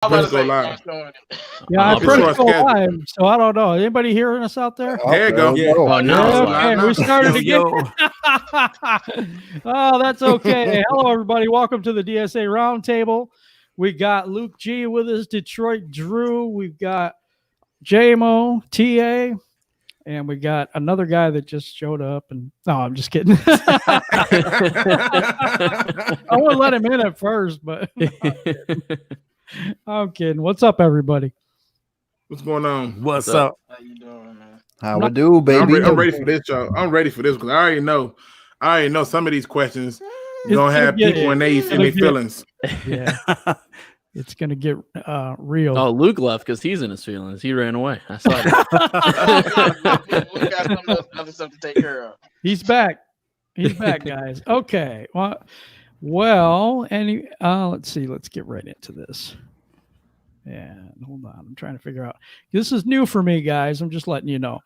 I was Press about to go say, live. not showing it. Yeah, I If it's pressed short go schedule. live, so I don't know. Anybody hearing us out there? There you go. Yeah. Oh, now Yeah, it's okay, live now. we started again. Yo. Oh, that's okay. Hello, everybody. Welcome to the DSA Round Table. We got Luke G with us, Detroit Drew. We've got JMO, TA, and we got another guy that just showed up. And no, I'm just kidding. I want to let him in at first, but I'm kidding. What's up, everybody? What's going on? What's up? How you doing, man? How we do, baby? I'm ready for this, y'all. I'm ready for this because I already know some of these questions It's gonna have get- people in it's their gonna get- feelings. Yeah, it's gonna get real. Oh, Luke left because he's in his feelings. He ran away. I saw that. We got other stuff to take care of. He's back. He's back, guys. Okay. Well, let's see. Let's get right into this. Yeah, hold on. I'm trying to figure out. This is new for me, guys. I'm just letting you know.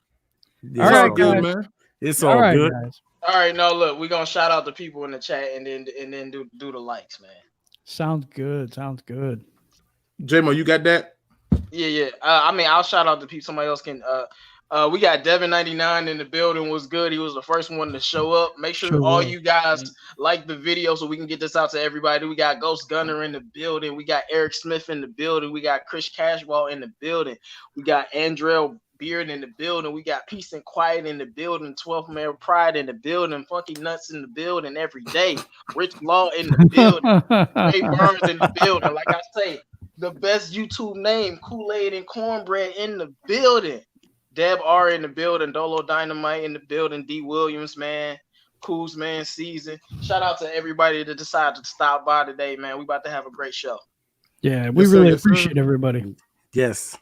It's All right, all good, guys. man. It's all good. Guys. All right, no, look, we're gonna shout out the people in the chat and then do the likes, man. Sounds good. Sounds good. JMO, you got that? Yeah. I mean, I'll shout out the people. Somebody else can. We got Devin99 in the building. Was good. He was the first one to show up. Make sure all you guys like the video so we can get this out to everybody. We got Ghost Gunner in the building. We got Eric Smith in the building. We got Chris Cashwell in the building. We got Andrell Beard in the building. We got Peace and Quiet in the building. 12th Man Pride in the building. Funky Nuts in the building every day. Rich Law in the building. Ray Burns in the building. Like I say, the best YouTube name, Kool-Aid and Cornbread in the building. Deb R in the building, Dolo Dynamite in the building, D Williams, man, Coos, man, Season. Shout out to everybody that decided to stop by today, man. We about to have a great show. Yeah, we Yes, sir. really Yes, sir. appreciate everybody. Yes.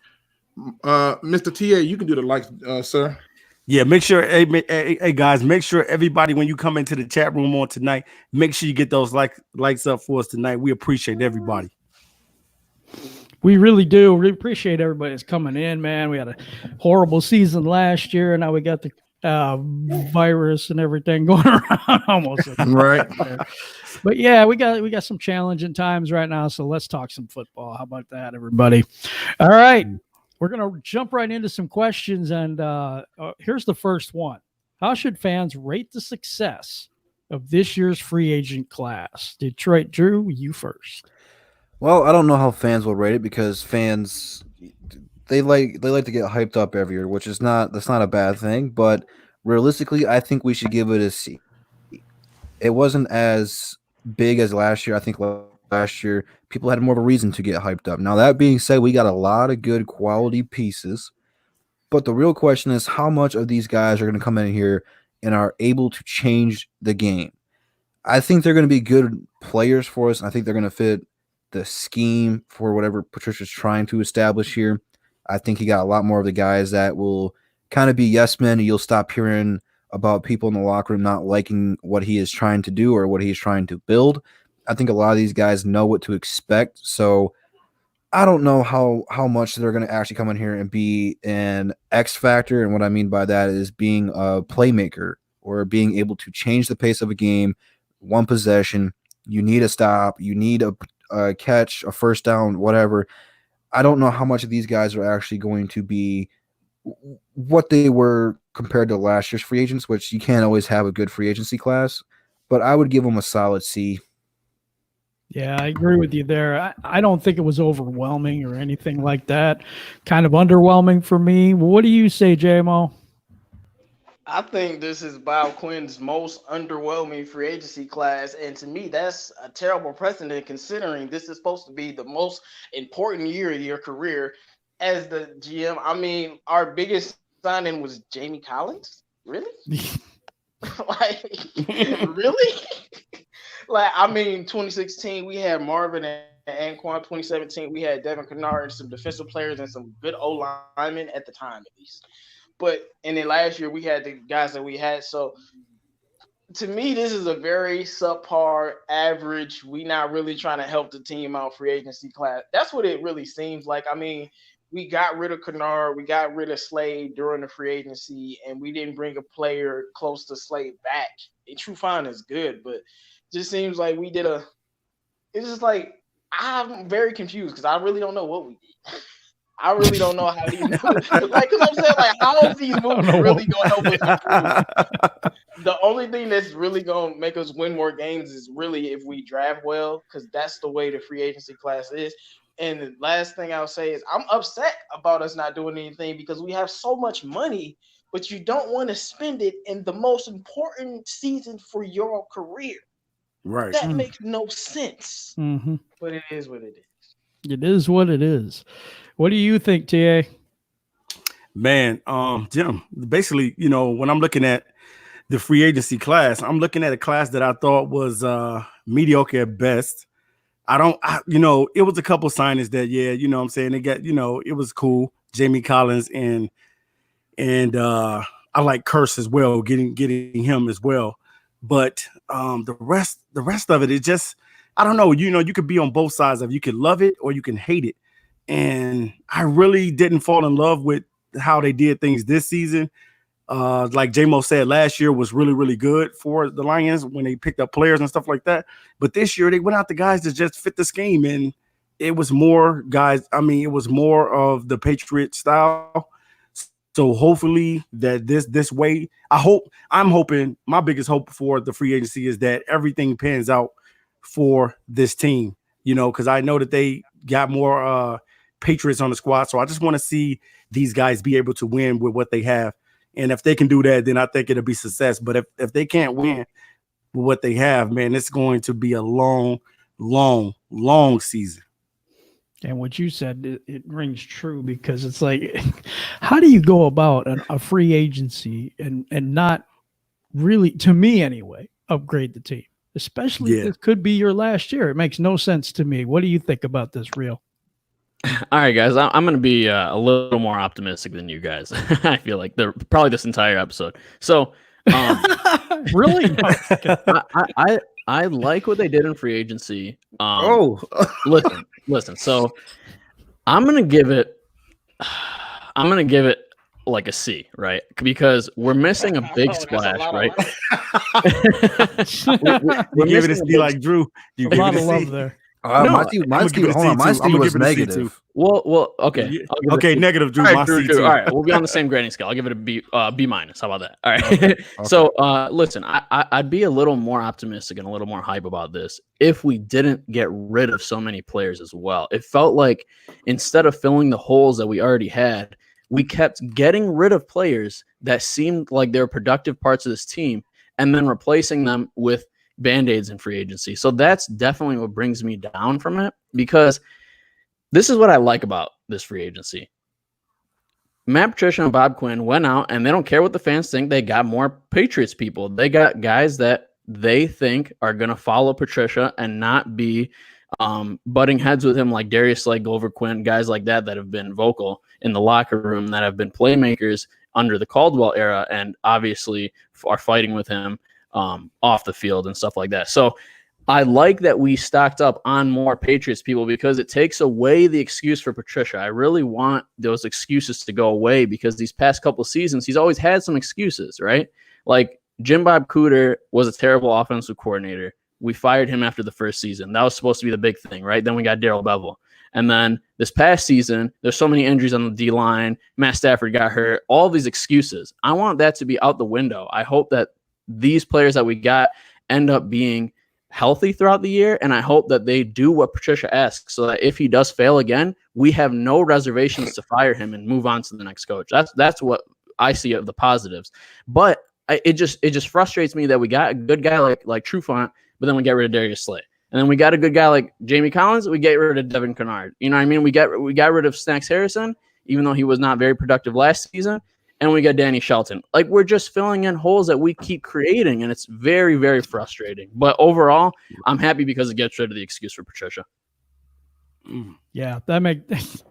Mr. TA, you can do the likes, sir. Yeah, make sure, hey guys, make sure everybody, when you come into the chat room on tonight, make sure you get those likes up for us tonight. We appreciate everybody. We really do. We appreciate everybody that's coming in, man. We had a horrible season last year, and now we got the virus and everything going around almost. Right. But yeah, we got some challenging times right now. So let's talk some football. How about that, everybody? All right. We're going to jump right into some questions. And here's the first one. How should fans rate the success of this year's free agent class? Detroit Drew, you first. Well, I don't know how fans will rate it because fans they like to get hyped up every year, which is that's not a bad thing. But realistically, I think we should give it a C. It wasn't as big as last year. I think last year people had more of a reason to get hyped up. Now that being said, we got a lot of good quality pieces. But the real question is how much of these guys are going to come in here and are able to change the game. I think they're going to be good players for us. And I think they're going to fit the scheme for whatever Patricia's trying to establish here. I think he got a lot more of the guys that will kind of be yes men. You'll stop hearing about people in the locker room not liking what he is trying to do or what he's trying to build. I think a lot of these guys know what to expect. So I don't know how much they're going to actually come in here and be an X factor. And what I mean by that is being a playmaker or being able to change the pace of a game. One possession, you need a stop, you need a catch, a first down, whatever. I don't know how much of these guys are actually going to be what they were compared to last year's free agents, which you can't always have a good free agency class, but I would give them a solid C. Yeah, I agree with you there. I don't think it was overwhelming or anything like that. Kind of underwhelming for me. What do you say, JMO? I think this is Bob Quinn's most underwhelming free agency class. And to me, that's a terrible precedent considering this is supposed to be the most important year of your career as the GM. I mean, our biggest signing was Jamie Collins. Really? Like, really? Like, I mean, 2016, we had Marvin and Anquan. 2017, we had Devin Kennard and some defensive players and some good O-linemen at the time, at least. And then last year we had the guys that we had. So to me, this is a very subpar, average. We not really trying to help the team out free agency class. That's what it really seems like. I mean, we got rid of Kennard, we got rid of Slade during the free agency, and we didn't bring a player close to Slade back. And Trufant is good, but it just seems like we did it's just like I'm very confused because I really don't know what we did. I really don't know how these moves, like, because I'm saying, like, how is these moves really going to help us improve? The only thing that's really going to make us win more games is really if we draft well, because that's the way the free agency class is. And the last thing I'll say is I'm upset about us not doing anything because we have so much money, but you don't want to spend it in the most important season for your career. Right. That makes no sense. Mm-hmm. But it is what it is. It is what it is. What do you think, TA? Man, Jim, basically, when I'm looking at the free agency class, I'm looking at a class that I thought was mediocre at best. It was a couple signings that, what I'm saying, they got, it was cool. Jamie Collins and I like Curse as well, getting him as well. But the rest of it is just, I don't know. You could be on both sides of it. You could love it or you can hate it. And I really didn't fall in love with how they did things this season. Like J-Mo said, last year was really, really good for the Lions when they picked up players and stuff like that. But this year they went out to guys that just fit the scheme, and it was more guys. I mean, it was more of the Patriot style. So hopefully that this way, I'm hoping, my biggest hope for the free agency is that everything pans out for this team, because I know that they got more Patriots on the squad. So I just want to see these guys be able to win with what they have. And if they can do that, then I think it'll be success. But if they can't win with what they have, man, it's going to be a long, long, long season. And what you said, it rings true, because it's like, how do you go about a free agency and not really, to me anyway, upgrade the team? Especially if it could be your last year. It makes no sense to me. What do you think about this, Real? All right, guys, I'm going to be a little more optimistic than you guys. I feel like they're probably this entire episode. So, really, I like what they did in free agency. Listen. So, I'm going to give it like a C, right? Because we're missing a big splash, right? We're giving it a C like Drew. You a lot of C? love there. My C was negative. Well, okay. Okay, negative, Drew. All right, my Drew, C too. all right, we'll be on the same grading scale. I'll give it a B minus. How about that? All right. Okay. So, listen, I'd be a little more optimistic and a little more hype about this if we didn't get rid of so many players as well. It felt like instead of filling the holes that we already had, we kept getting rid of players that seemed like they were productive parts of this team and then replacing them with Band-Aids in free agency. So that's definitely what brings me down from it, because this is what I like about this free agency. Matt Patricia and Bob Quinn went out and they don't care what the fans think. They got more Patriots people. They got guys that they think are going to follow Patricia and not be butting heads with him, like Darius Slay, Glover Quinn, guys like that have been vocal in the locker room, that have been playmakers under the Caldwell era and obviously are fighting with him off the field and stuff like that. So I like that we stocked up on more Patriots people, because it takes away the excuse for Patricia. I really want those excuses to go away, because these past couple of seasons, he's always had some excuses, right? Like Jim Bob Cooter was a terrible offensive coordinator. We fired him after the first season. That was supposed to be the big thing, right? Then we got Darrell Bevel. And then this past season, there's so many injuries on the D-line. Matt Stafford got hurt. All these excuses. I want that to be out the window. I hope that these players that we got end up being healthy throughout the year, and I hope that they do what Patricia asks, so that if he does fail again, we have no reservations to fire him and move on to the next coach. That's what I see of the positives. But it just frustrates me that we got a good guy like Trufant, but then we get rid of Darius Slay. And then we got a good guy like Jamie Collins, we get rid of Devin Kennard. You know what I mean? We got rid of Snacks Harrison, even though he was not very productive last season. And we got Danny Shelton. Like, we're just filling in holes that we keep creating, and it's very, very frustrating. But overall, I'm happy because it gets rid of the excuse for Patricia. Yeah, that makes.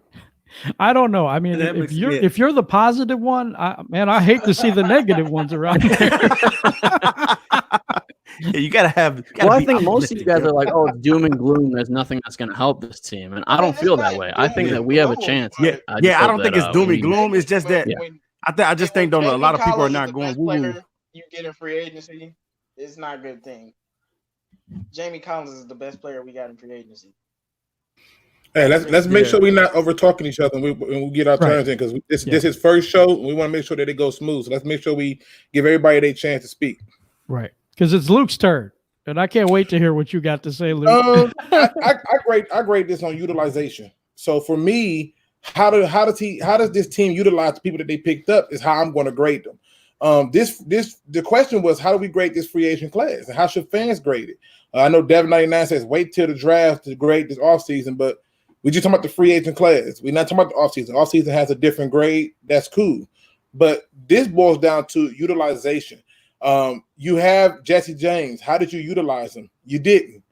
I don't know. I mean, if you're the positive one, I hate to see the negative ones around here. Yeah, you gotta have. I think most of you guys are like, "Oh, it's doom and gloom. There's nothing that's going to help this team," and I don't feel that way. I think that we have a chance. I don't think it's doom and gloom. It's just that. I just think a lot of people are not going woo. You get in free agency, it's not a good thing. Jamie Collins is the best player we got in free agency. Hey, let's make sure we're not over talking each other and we get our turns in, because this is first show. And we want to make sure that it goes smooth. So let's make sure we give everybody their chance to speak. Right, because it's Luke's turn, and I can't wait to hear what you got to say, Luke. I grade this on utilization. So for me, how does this team utilize the people that they picked up is how I'm going to grade them. The question was, how do we grade this free agent class, and how should fans grade it? I know Devin99 says wait till the draft to grade this offseason, but we're just talking about the free agent class. We're not talking about the offseason. The offseason has a different grade. That's cool. But this boils down to utilization. You have Jesse James. How did you utilize him? You didn't.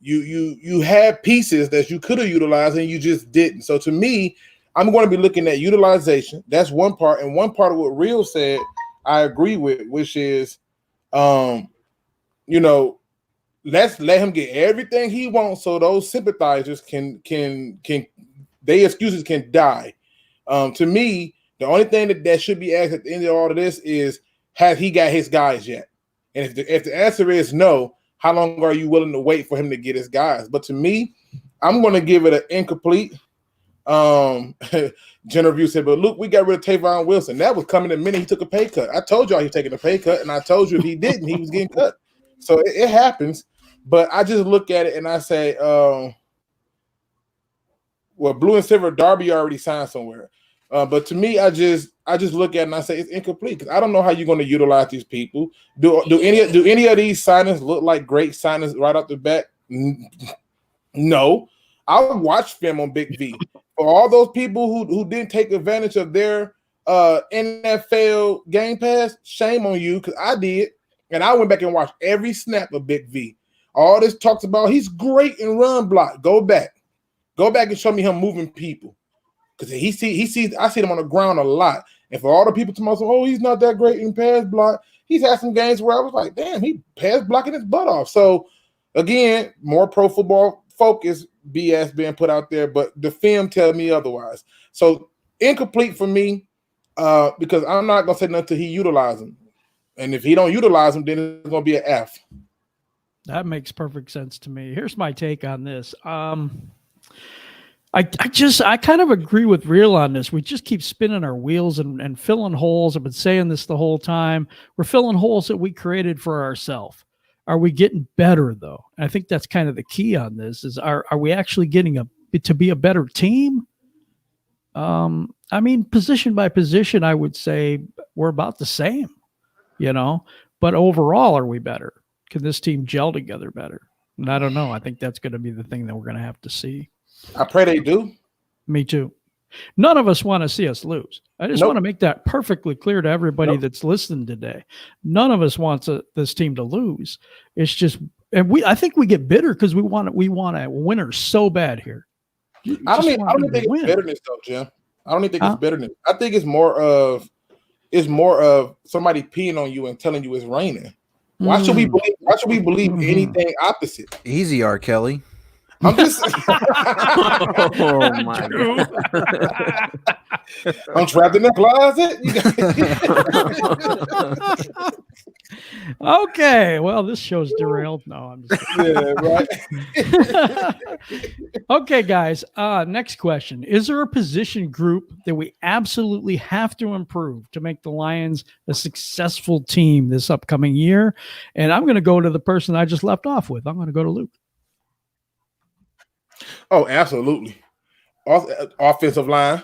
You had pieces that you could have utilized and you just didn't. So to me, I'm going to be looking at utilization. That's one part. And one part of what Real said, I agree with, which is, let's let him get everything he wants so those sympathizers can their excuses can die. To me, the only thing that should be asked at the end of all of this is, has he got his guys yet? And if the answer is no, how long are you willing to wait for him to get his guys? But to me, I'm going to give it an incomplete. Genevieve said, but Luke, we got rid of Tavon Wilson. That was coming the minute he took a pay cut. I told y'all he was taking a pay cut, and I told you if he didn't, he was getting cut. So it happens. But I just look at it and I say, Blue and Silver, Darby already signed somewhere. But to me, I just look at it and I say it's incomplete, because I don't know how you're going to utilize these people. Do any of these signings look like great signings right off the bat? No. I'll watch film on Big V. For all those people who didn't take advantage of their NFL Game Pass, shame on you, because I did. And I went back and watched every snap of Big V. All this talks about he's great in run block. Go back and show me him moving people, because he sees. I see him on the ground a lot. And for all the people tomorrow, oh, he's not that great in pass block. He's had some games where I was like, damn, he pass blocking his butt off. So again, more pro football focus BS being put out there, but the film tells me otherwise. So incomplete for me, because I'm not gonna say nothing until he utilizes them. And if he don't utilize them, then it's gonna be an F. That makes perfect sense to me. Here's my take on this. I kind of agree with Real on this. We just keep spinning our wheels and filling holes. I've been saying this the whole time. We're filling holes that we created for ourselves. Are we getting better, though? And I think that's kind of the key on this, is are we actually getting to be a better team? I mean, position by position, I would say we're about the same, but overall, are we better? Can this team gel together better? And I don't know. I think that's going to be the thing that we're going to have to see. I pray they do. Me too. None of us want to see us lose. I just want to make that perfectly clear to everybody that's listening today. None of us wants this team to lose. It's just, and I think we get bitter because we want a winner so bad here. I don't even think it's bitterness though, Jim. I don't even think it's bitterness. I think it's more of somebody peeing on you and telling you it's raining. Why should we believe anything opposite? Easy, R. Kelly. I'm just Oh my God. I'm trapped in the closet. Okay, well, this show's derailed. No, I'm just right. Okay, guys. Next question. Is there a position group that we absolutely have to improve to make the Lions a successful team this upcoming year? And I'm going to go to the person I just left off with. I'm going to go to Luke. Oh, absolutely. Offensive line.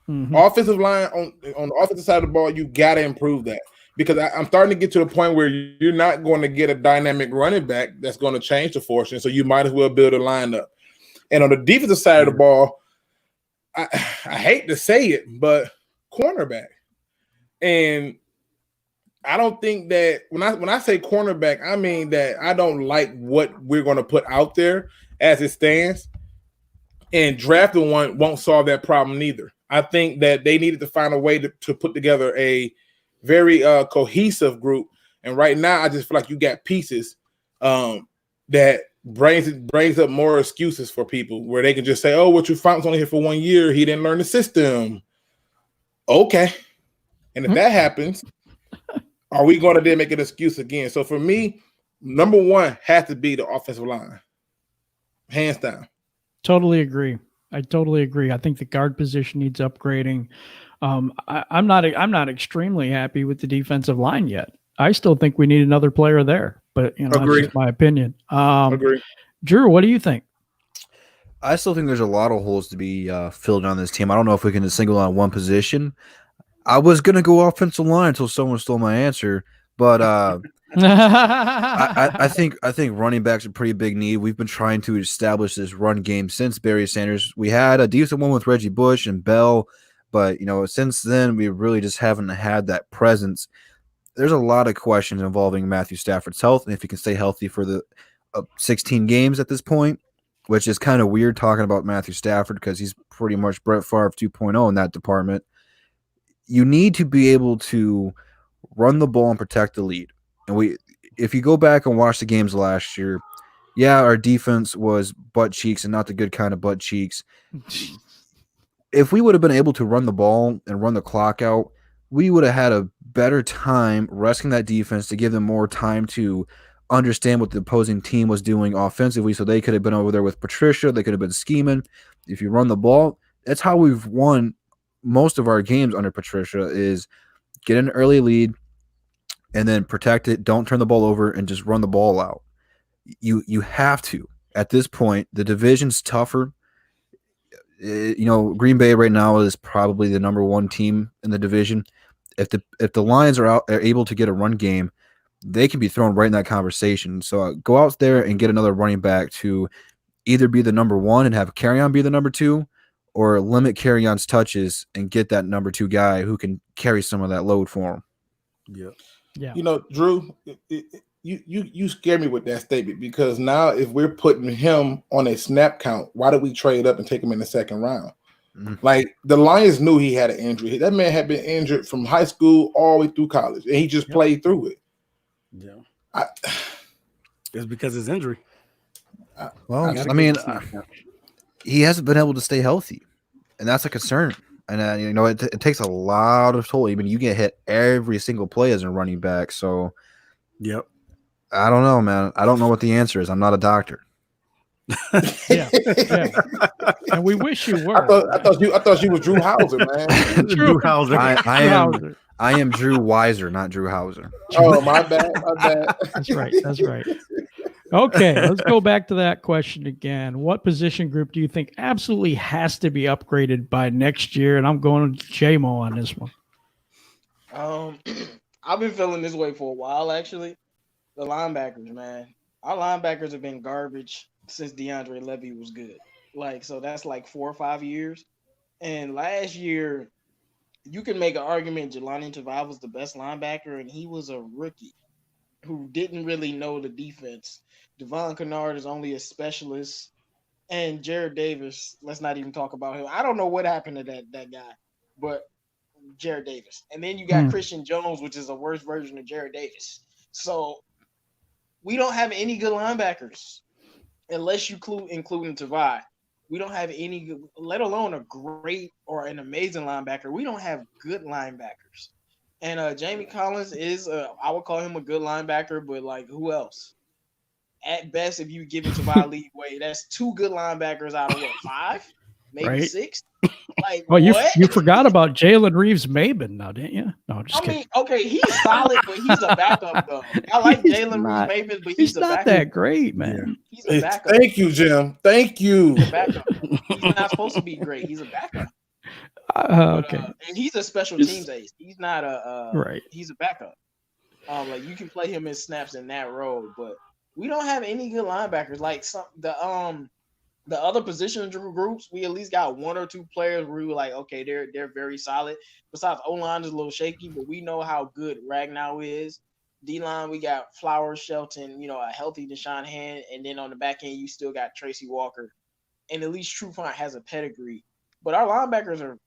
Mm-hmm. Offensive line on the offensive side of the ball, you got to improve that, because I'm starting to get to the point where you're not going to get a dynamic running back that's going to change the fortune, so you might as well build a lineup. And on the defensive side of the ball, I hate to say it, but cornerback. And I don't think that when I say cornerback, I mean that I don't like what we're going to put out there as it stands. And drafting one won't solve that problem either. I think that they needed to find a way to put together a very cohesive group. And right now, I just feel like you got pieces that brings up more excuses for people, where they can just say, "Oh, what you found was only here for 1 year. He didn't learn the system." Okay, and if that happens, are we going to then make an excuse again? So for me, number one has to be the offensive line, hands down. Totally agree. I totally agree. I think the guard position needs upgrading. I'm not extremely happy with the defensive line yet. I still think we need another player there, but that's Agree. just my opinion. Agree. Drew, what do you think? I still think there's a lot of holes to be filled on this team. I don't know if we can just single on one position. I was gonna go offensive line until someone stole my answer, but I think running back's a pretty big need. We've been trying to establish this run game since Barry Sanders. We had a decent one with Reggie Bush and Bell, but since then we really just haven't had that presence. There's a lot of questions involving Matthew Stafford's health and if he can stay healthy for the 16 games at this point, which is kind of weird talking about Matthew Stafford because he's pretty much Brett Favre 2.0 in that department. You need to be able to run the ball and protect the lead. And if you go back and watch the games last year, yeah, our defense was butt cheeks and not the good kind of butt cheeks. If we would have been able to run the ball and run the clock out, we would have had a better time resting that defense to give them more time to understand what the opposing team was doing offensively so they could have been over there with Patricia. They could have been scheming. If you run the ball, that's how we've won most of our games under Patricia is get an early lead and then protect it. Don't turn the ball over and just run the ball out. You have to. At this point, the division's tougher. Green Bay right now is probably the number one team in the division. If the Lions are able to get a run game, they can be thrown right in that conversation. So go out there and get another running back to either be the number one and have Kerryon be the number two, or limit Kerryon's touches and get that number two guy who can carry some of that load for him. Yeah. Drew, you scare me with that statement because now if we're putting him on a snap count, why did we trade up and take him in the second round? Mm-hmm. Like the Lions knew he had an injury. That man had been injured from high school all the way through college, and he just played through it. Yeah, it's because of his injury. He hasn't been able to stay healthy, and that's a concern. And it takes a lot of toll. Even you get hit every single play as a running back. So, yep. I don't know, man. I don't know what the answer is. I'm not a doctor. yeah. And we wish you were. I thought you was Drew Hauser, man. Drew Hauser. I am Drew Weiser, not Drew Hauser. Oh, my bad. That's right. Okay, let's go back to that question again. What position group do you think absolutely has to be upgraded by next year? And I'm going to J-Mo on this one. I've been feeling this way for a while, actually. The linebackers, man. Our linebackers have been garbage since DeAndre Levy was good. So that's like 4 or 5 years. And last year, you can make an argument Jelani Tavai was the best linebacker, and he was a rookie who didn't really know the defense. Devon Kennard is only a specialist. And Jared Davis, let's not even talk about him. I don't know what happened to that guy, but Jared Davis. And then you got Christian Jones, which is a worse version of Jared Davis. So we don't have any good linebackers unless you including Tavai. We don't have any, let alone a great or an amazing linebacker. We don't have good linebackers. And Jamie Collins is, I would call him a good linebacker, but who else? At best, if you give it to my leeway, that's 2 good linebackers out of 5, maybe 6. You forgot about Jalen Reeves-Maybin now, didn't you? No, just kidding. Okay, he's solid, but he's a backup though. I like Jalen Reeves-Maybin, but he's a not backup. that great, man. He's a backup. Thank you, Jim. Thank you. He's a backup. He's not supposed to be great. He's a backup. Okay. And he's a special teams ace. He's not right. He's a backup. You can play him in snaps in that role, but we don't have any good linebackers. The other position groups, we at least got 1 or 2 players where we were like, okay, they're very solid. Besides, O-line is a little shaky, but we know how good Ragnow is. D-line, we got Flowers, Shelton, a healthy Deshaun Hand, and then on the back end, you still got Tracy Walker. And at least Trufant has a pedigree. But our linebackers are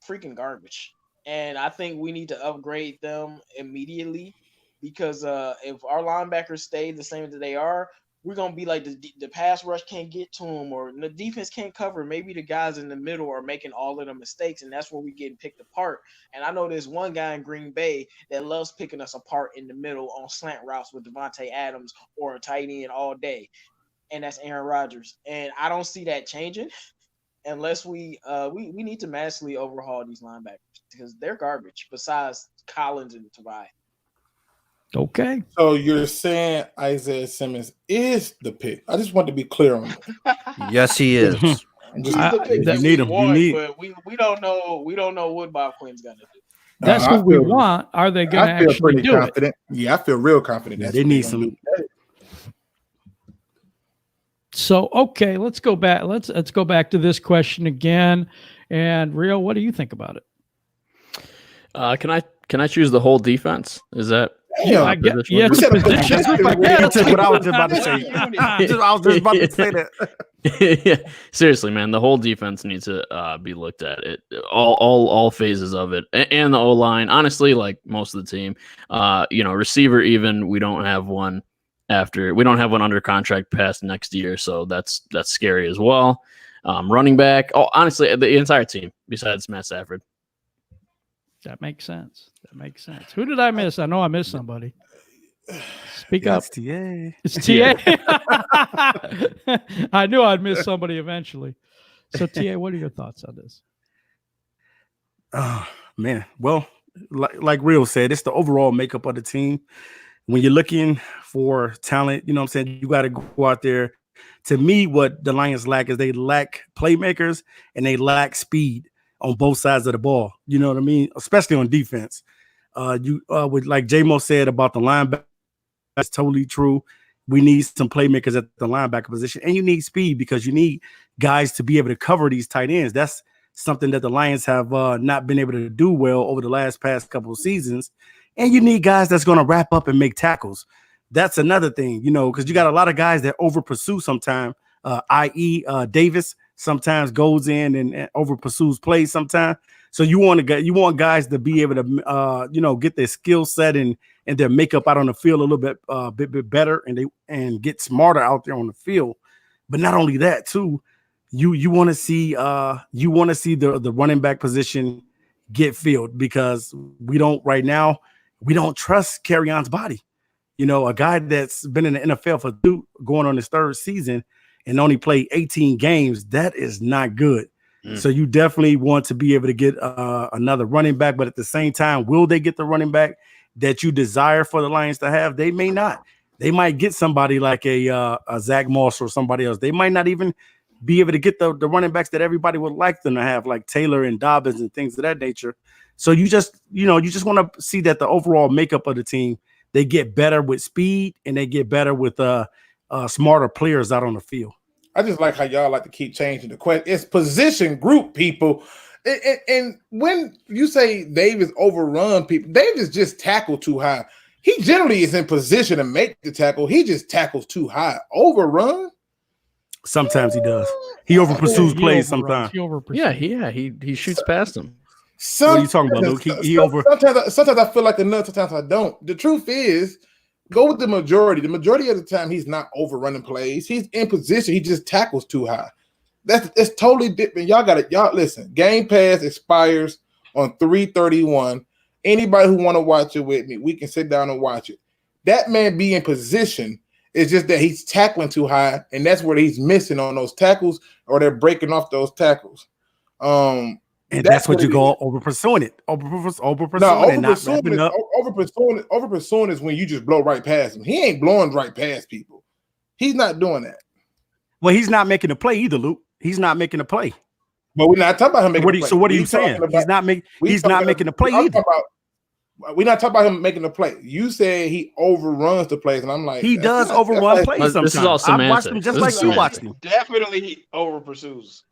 freaking garbage. And I think we need to upgrade them immediately because if our linebackers stay the same as they are, we're going to be like the pass rush can't get to them or the defense can't cover. Maybe the guys in the middle are making all of the mistakes, and that's where we getting picked apart. And I know there's one guy in Green Bay that loves picking us apart in the middle on slant routes with Devontae Adams or a tight end all day. and that's Aaron Rodgers. And I don't see that changing unless we need to massively overhaul these linebackers because they're garbage. Besides Collins and Tavai. Okay. So you're saying Isaiah Simmons is the pick? I just want to be clear on that. Yes, he is. He's the pick that you need we him. want, but we don't know what Bob Quinn's gonna do. That's what we want. Are they going to actually do confident. It? Yeah, I feel real confident. They need some. So okay, let's go back. Let's go back to this question again. And Rio, what do you think about it? Can I choose the whole defense? Is that? Yeah, I get, yeah, it's a position. That's what I was just about to say. I was just about to say that. Yeah, seriously, man, the whole defense needs to be looked at. It all phases of it, and the O line. Honestly, like most of the team, receiver even we don't have one under contract past next year, so that's scary as well. Running back, honestly, the entire team besides Matt Stafford. That makes sense. Who did I miss? I know I missed somebody. Speak up. It's TA. It's TA. I knew I'd miss somebody eventually. So, TA, what are your thoughts on this? Oh, man. Well, like Rio said, it's the overall makeup of the team. When you're looking for talent, you know what I'm saying, you got to go out there. To me, what the Lions lack is they lack playmakers and they lack speed on both sides of the ball. You know what I mean? Especially on defense. With like J-Mo said about the linebacker, that's totally true. We need some playmakers at the linebacker position, and you need speed because you need guys to be able to cover these tight ends. That's something that the Lions have not been able to do well over the past couple of seasons. And you need guys that's going to wrap up and make tackles. That's another thing, because you got a lot of guys that over pursue sometimes, i.e. Davis sometimes goes in and over pursues plays sometimes. So you want guys to be able to, get their skill set and their makeup out on the field a little bit better and get smarter out there on the field. But not only that, too, you want to see the running back position get filled because we don't trust Kerryon's body. A guy that's been in the NFL for going on his third season and only played 18 games, that is not good. So you definitely want to be able to get another running back, but at the same time, will they get the running back that you desire for the Lions to have? They may not. They might get somebody like a Zach Moss or somebody else. They might not even be able to get the running backs that everybody would like them to have, like Taylor and Dobbins and things of that nature. So you just want to see that the overall makeup of the team, they get better with speed and they get better with smarter players out on the field. I just like how y'all like to keep changing the question. It's position group, people. And when you say Davis overrun people, Davis just tackled too high. He generally is in position to make the tackle. He just tackles too high. Overrun? Sometimes he does. He over pursues plays sometimes. He shoots past him. What are you talking about, Luke? Sometimes I feel like a nut. Sometimes I don't. The truth is, go with the majority. The majority of the time, he's not overrunning plays. He's in position. He just tackles too high. It's totally different. Y'all listen. Game Pass expires on 3/31. Anybody who want to watch it with me, we can sit down and watch it. That man be in position. It's just that he's tackling too high, and that's where he's missing on those tackles, or they're breaking off those tackles. And that's what you go over pursuing it. Over pursuing is when you just blow right past him. He ain't blowing right past people. He's not doing that. Well, he's not making a play either, Luke. He's not making a play. But we're not talking about him making a play. So what are you saying? He's not making a play either. We're not talking about him making a play. You said he overruns the plays, and I'm like, he does overrun plays sometimes. This is all semantics. I watched him just like you watched him. Definitely he over pursues.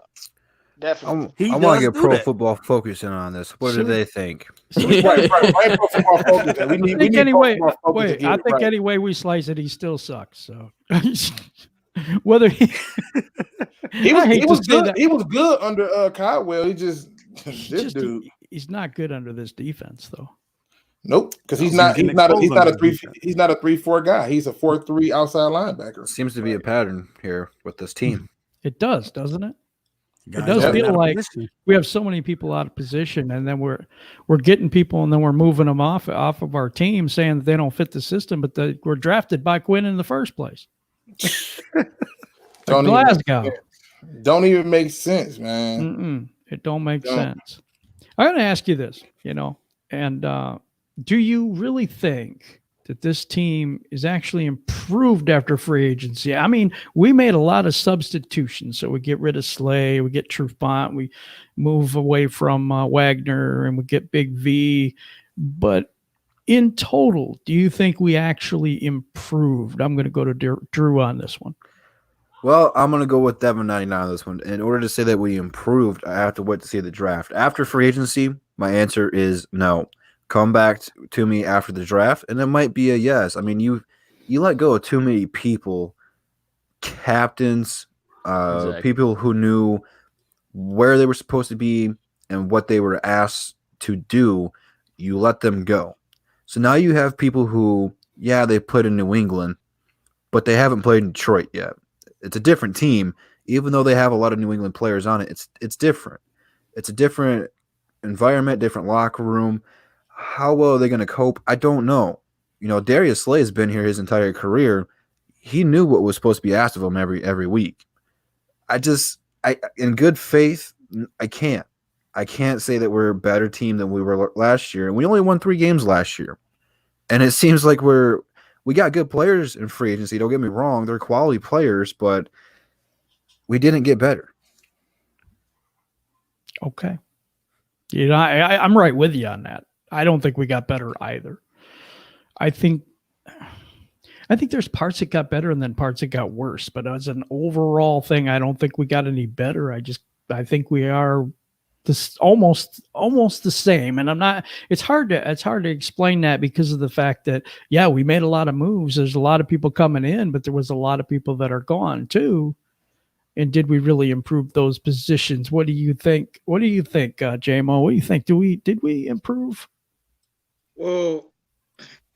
Definitely. I want to get Pro Football Focus in on this. What do they think? Right. Pro Football Focus. I think anyway we slice it, he still sucks. So whether he was good under Caldwell. He just dude. He's not good under this defense though. Nope, because he's not a 3-4 guy. He's a 4-3 outside linebacker. Seems to be a pattern here with this team. It does, doesn't it? It does feel like we have so many people out of position, and then we're getting people, and then we're moving them off of our team, saying that they don't fit the system, but we're drafted by Quinn in the first place. Don't even make Glasgow. sense. Don't even make sense, man. It don't make sense. I'm going to ask you this, and do you really think that this team is actually improved after free agency? I mean, we made a lot of substitutions. So we get rid of Slay, we get Trufant, we move away from Wagner, and we get Big V. But in total, do you think we actually improved? I'm going to go to Drew on this one. Well, I'm going to go with Devin99 on this one. In order to say that we improved, I have to wait to see the draft. After free agency, my answer is no. Come back to me after the draft, and it might be a yes. I mean, you let go of too many people, captains, Exactly. people who knew where they were supposed to be and what they were asked to do. You let them go. So now you have people who, yeah, they played in New England, but they haven't played in Detroit yet. It's a different team, even though they have a lot of New England players on it. It's different. It's a different environment, different locker room. How well are they going to cope? I don't know. Darius Slay has been here his entire career. He knew what was supposed to be asked of him every week. I in good faith, I can't say that we're a better team than we were last year. And we only won 3 games last year. And it seems like we got good players in free agency. Don't get me wrong. They're quality players, but we didn't get better. Okay. I'm right with you on that. I don't think we got better either. I think there's parts that got better and then parts that got worse. But as an overall thing, I don't think we got any better. I think we are this almost the same. And it's hard to explain that because of the fact that, yeah, we made a lot of moves. There's a lot of people coming in, but there was a lot of people that are gone too. And did we really improve those positions? What do you think? JMO? What do you think? Did we improve? Well,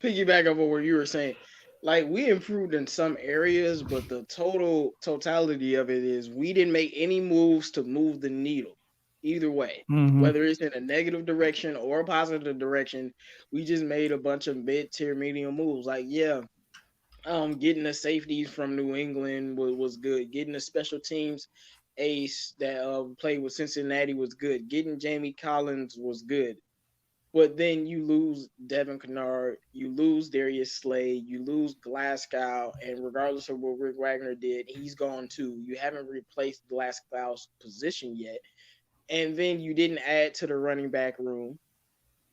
piggyback over what you were saying, like we improved in some areas, but the totality of it is we didn't make any moves to move the needle either way, whether it's in a negative direction or a positive direction. We just made a bunch of mid-tier medium moves. Like, yeah, getting the safeties from New England was good. Getting the special teams ace that played with Cincinnati was good. Getting Jamie Collins was good. But then you lose Devin Kennard, you lose Darius Slay, you lose Glasgow, and regardless of what Rick Wagner did, he's gone too. You haven't replaced Glasgow's position yet. And then you didn't add to the running back room.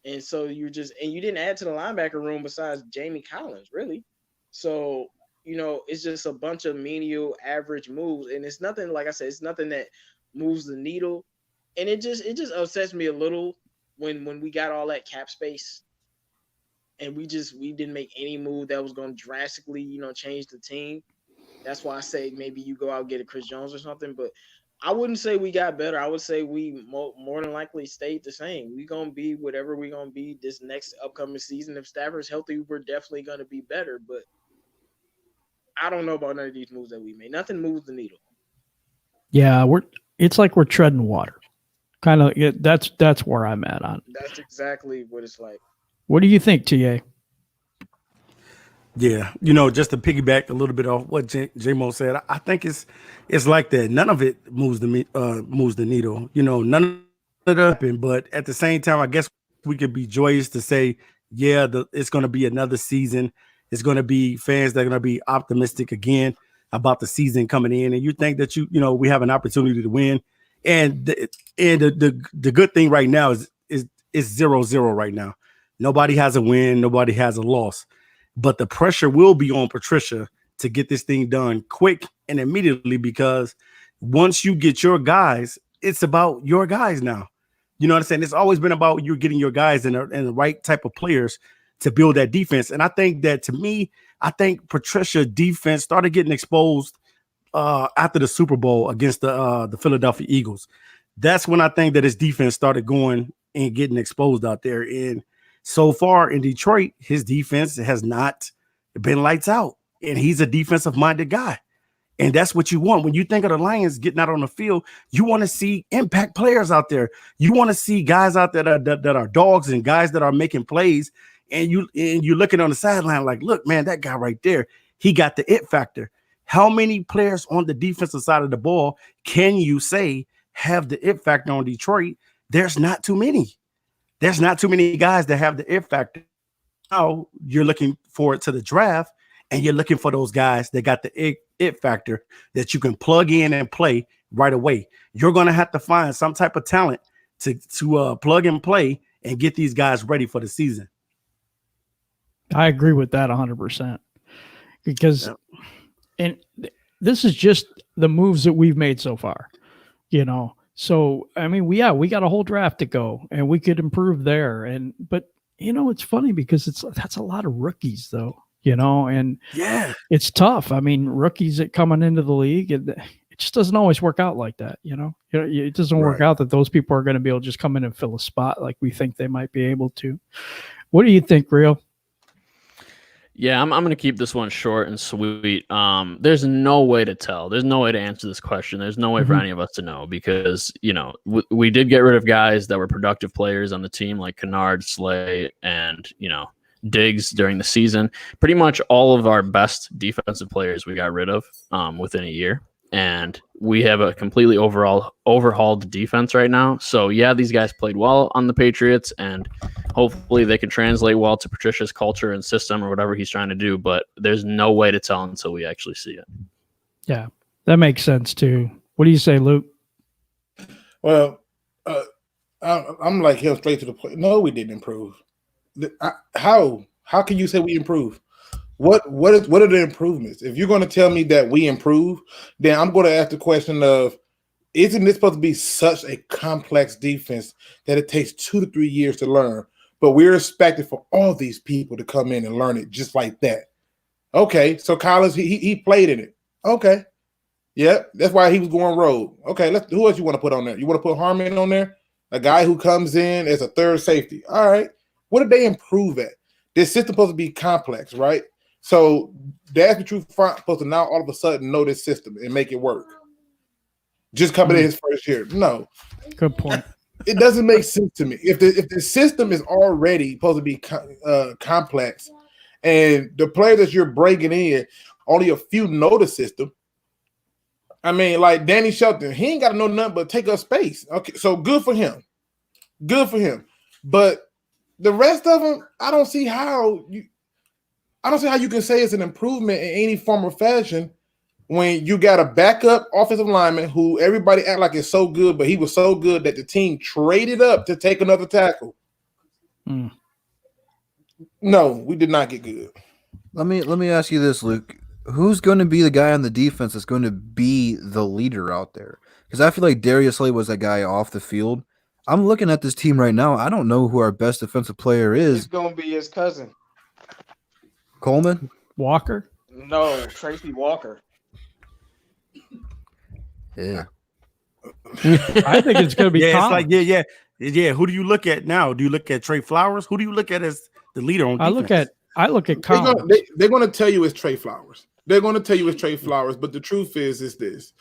And so you didn't add to the linebacker room besides Jamie Collins, really. So, it's just a bunch of menial average moves. And it's nothing, like I said, it's nothing that moves the needle. And it just upsets me a little when we got all that cap space and we didn't make any move that was going to drastically, change the team. That's why I say maybe you go out and get a Chris Jones or something. But I wouldn't say we got better. I would say we more than likely stayed the same. We're going to be whatever we're going to be this next upcoming season. If Stafford's healthy, we're definitely going to be better. But I don't know about none of these moves that we made. Nothing moves the needle. Yeah, it's like we're treading water. Kind of, that's where I'm at on. That's exactly what it's like. What do you think, TA? Yeah, just to piggyback a little bit off what J-Mo said, I think it's like that. None of it moves the needle. None of it happened, but at the same time, I guess we could be joyous to say, yeah, it's going to be another season. It's going to be fans that are going to be optimistic again about the season coming in, and you think that we have an opportunity to win. And the good thing right now is 0-0 right now. Nobody has a win, nobody has a loss. But the pressure will be on Patricia to get this thing done quick and immediately, because once you get your guys, it's about your guys now. You know what I'm saying? It's always been about you getting your guys and the right type of players to build that defense. And I think that, to me, Patricia defense started getting exposed after the Super Bowl against the Philadelphia Eagles. That's when I think that his defense started going and getting exposed out there. And so far in Detroit, his defense has not been lights out. And he's a defensive-minded guy. And that's what you want. When you think of the Lions getting out on the field, you want to see impact players out there. You want to see guys out there that are dogs and guys that are making plays. And you're looking on the sideline like, look, man, that guy right there, he got the it factor. How many players on the defensive side of the ball can you say have the it factor on Detroit? There's not too many. There's not too many guys that have the it factor. Now you're looking forward to the draft, and you're looking for those guys that got the it factor that you can plug in and play right away. You're going to have to find some type of talent to plug and play and get these guys ready for the season. I agree with that 100%. Because, and this is just the moves that we've made so far, you know. So I mean, we got a whole draft to go, and we could improve there. But you know, it's funny because that's a lot of rookies, though, you know, and it's tough. I mean, rookies that coming into the league, and it just doesn't always work out like that, you know. It doesn't work out that those people are going to be able to just come in and fill a spot like we think they might be able to. What do you think, Rio? Yeah, I'm going to keep this one short and sweet. There's no way to tell. There's no way to answer this question. There's no way for any of us to know because, you know, we did get rid of guys that were productive players on the team like Kennard, Slay, and, you know, Diggs during the season. Pretty much all of our best defensive players we got rid of within a year. And we have a completely overhauled defense right now. So, yeah, these guys played well on the Patriots, and hopefully they can translate well to Patricia's culture and system or whatever he's trying to do. But there's no way to tell until we actually see it. Yeah, that makes sense, too. What do you say, Luke? Well, I'm like him straight to the point. No, we didn't improve. How can you say we improved? What are the improvements? If you're going to tell me that we improve, then I'm going to ask the question of, isn't this supposed to be such a complex defense that it takes 2 to 3 years to learn? But we're expected for all these people to come in and learn it just like that. Okay, so Collins, he played in it. Okay. Yeah, that's why he was going rogue. Okay, who else you want to put on there? You want to put Harmon on there? A guy who comes in as a third safety. All right. What did they improve at? This system supposed to be complex, right? So that's the truth. Supposed to now all of a sudden know this system and make it work. Just coming in his first year. No. Good point. It doesn't make sense to me. If the system is already supposed to be complex and the players that you're bringing in, only a few know the system. I mean, like Danny Shelton, he ain't got to know nothing but take up space. Okay, so good for him. Good for him. But the rest of them, I don't see how you can say it's an improvement in any form or fashion when you got a backup offensive lineman who everybody act like is so good, but he was so good that the team traded up to take another tackle. No, we did not get good. Let me ask you this, Luke. Who's going to be the guy on the defense that's going to be the leader out there? Because I feel like Darius Slay was that guy off the field. I'm looking at this team right now. I don't know who our best defensive player is. It's going to be his cousin. Coleman? Walker? No, Tracy Walker. Yeah. I think it's going to be Collins. It's like, yeah. Who do you look at now? Do you look at Trey Flowers? Who do you look at as the leader on defense? I look at Collins. They're going to tell you it's Trey Flowers. They're going to tell you it's Trey Flowers, but the truth is this.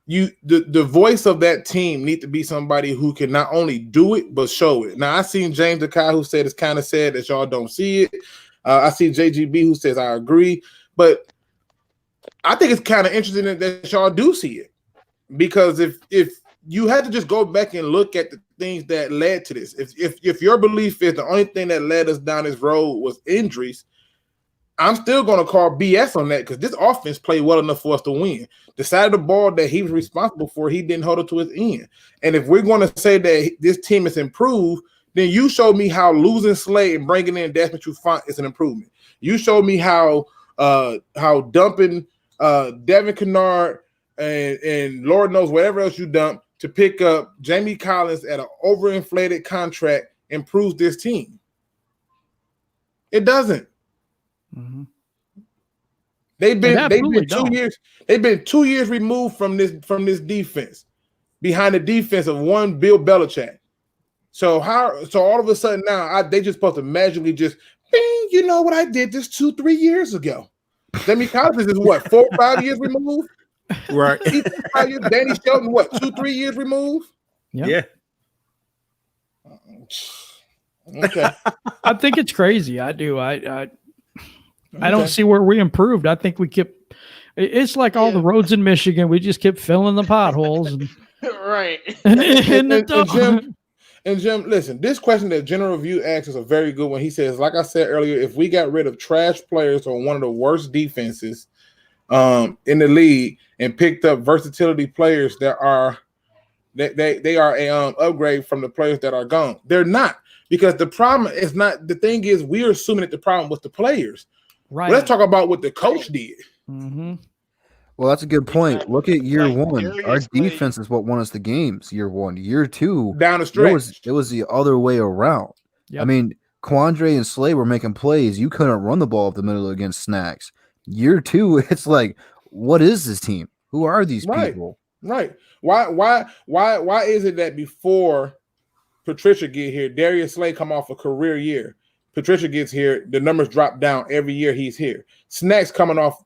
The voice of that team need to be somebody who can not only do it, but show it. Now, I seen James Akai who said it's kind of sad that y'all don't see it. I see JGB who says I agree, but I think it's kind of interesting that y'all do see it, because if you had to just go back and look at the things that led to this, if your belief is the only thing that led us down this road was injuries, I'm still going to call BS on that, because this offense played well enough for us to win. The side of the ball that he was responsible for, he didn't hold it to his end. And if we're going to say that this team has improved, then you showed me how losing Slay and bringing in Desmond Trufant is an improvement. You showed me how dumping Devin Kennard and Lord knows whatever else you dump to pick up Jamie Collins at an overinflated contract improves this team. It doesn't. Mm-hmm. They've been 2 years. They've been 2 years removed from this defense, behind the defense of one Bill Belichick. So all of a sudden now they just supposed to magically just, bing, you know what I did this 2-3 years ago. Jamie Collins is what, 4 or 5 years removed? Right. Danny Shelton, what, 2-3 years removed? Yeah. Okay. I think it's crazy. I do. I don't see where we improved. I think we kept It's like all the roads in Michigan. We just kept filling the potholes. And, Right. And Jim, listen, this question that General View asks is a very good one. He says, like I said earlier, if we got rid of trash players on one of the worst defenses in the league and picked up versatility players that are they are a upgrade from the players that are gone. They're not, because the problem is not, the thing is we're assuming that the problem was the players. Right. Let's talk about what the coach did. Mm-hmm. Well, that's a good point. Exactly. Look at year Like, one. Our Darius played- defense is what won us the games. Year one, year two, Down the stretch. it was the other way around. Yep. I mean, Quandre and Slay were making plays. You couldn't run the ball up the middle against Snacks. Year two, it's like, what is this team? Who are these people? Right. Why is it that before Patricia get here, Darius Slay come off a career year? Patricia gets here, the numbers drop down every year he's here. Snacks coming off.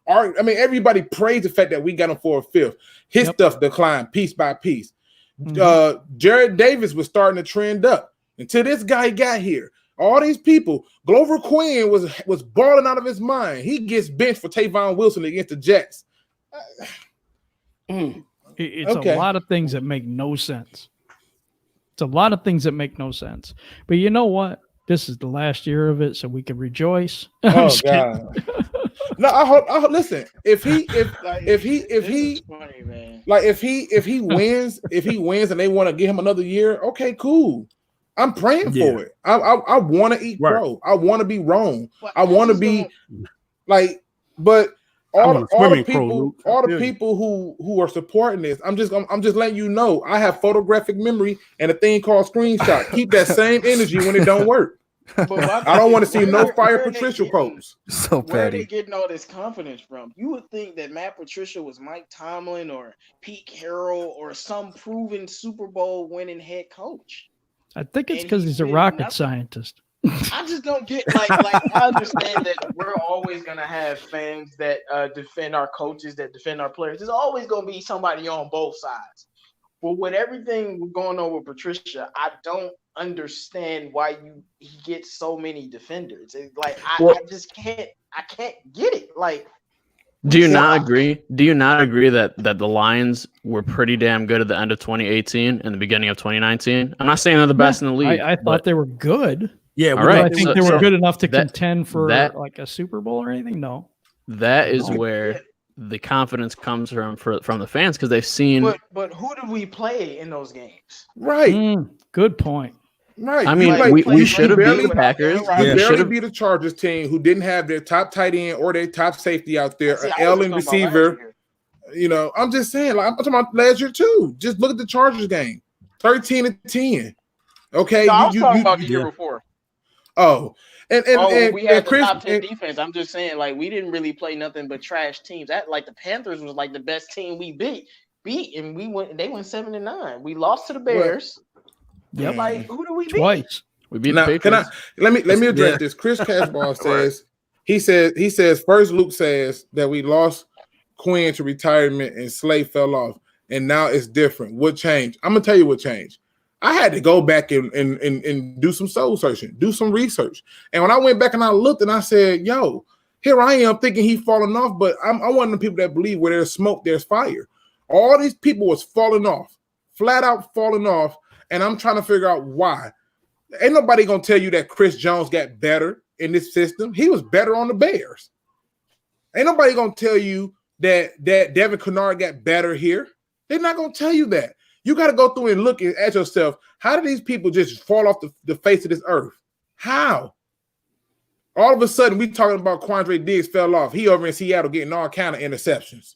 Everybody praised the fact that we got him for a fifth. His stuff declined piece by piece. Mm-hmm. Jared Davis was starting to trend up until this guy got here. All these people, Glover Quinn was balling out of his mind. He gets benched for Tavon Wilson against the Jets. It's a lot of things that make no sense. It's a lot of things that make no sense. But you know what? This is the last year of it, so we can rejoice. Oh God! No, I hope. Listen, if he wins and they want to give him another year, okay, cool. I'm praying for it. I want to eat crow. I want to be wrong. I want to be like, but all the people who are supporting this, I'm just letting you know, I have photographic memory and a thing called screenshot. Keep that same energy when it don't work. I don't want to see no fire Patricia quotes. So where are petty. they getting all this confidence from? You would think that Matt Patricia was Mike Tomlin or Pete Carroll or some proven Super Bowl winning head coach. I think it's because he's a rocket scientist. I just don't get like I understand that we're always gonna have fans that defend our coaches, that defend our players. There's always gonna be somebody on both sides. But with everything going on with Patricia, I don't understand why he gets so many defenders. It's like I just can't get it. Like, do you not agree? Do you not agree that the Lions were pretty damn good at the end of 2018 and the beginning of 2019? I'm not saying they're the best in the league. I thought they were good. Yeah, all right. I think they were good enough to contend for like a Super Bowl or anything. No, that is where the confidence comes from the fans, because they've seen. But who did we play in those games? Right. Good point. Right. I mean, we should have beat the Packers. We barely beat a Chargers team who didn't have their top tight end or their top safety out there, an L receiver. You know, I'm just saying, like, I'm talking about last year too. Just look at the Chargers game, 13-10. Okay, no, I was talking about the year before. Oh, and we had Chris, the top 10 defense. I'm just saying, like, we didn't really play nothing but trash teams. That, like, the Panthers was like the best team we beat, and they went 7-9. We lost to the Bears. Yep. Like, who do we beat? Twice. We beat the Patriots. Let me address this. Chris Casbah says he says first Luke says that we lost Quinn to retirement and Slay fell off, and now it's different. What changed? I'm gonna tell you what changed. I had to go back and do some soul searching, do some research. And when I went back and I looked and I said, yo, here I am thinking he's falling off, but I'm one of the people that believe where there's smoke, there's fire. All these people was falling off, flat out falling off, and I'm trying to figure out why. Ain't nobody going to tell you that Chris Jones got better in this system. He was better on the Bears. Ain't nobody going to tell you that Devin Kennard got better here. They're not going to tell you that. You got to go through and look at yourself. How did these people just fall off the face of this earth? How? All of a sudden, we talking about Quandre Diggs fell off. He over in Seattle getting all kind of interceptions.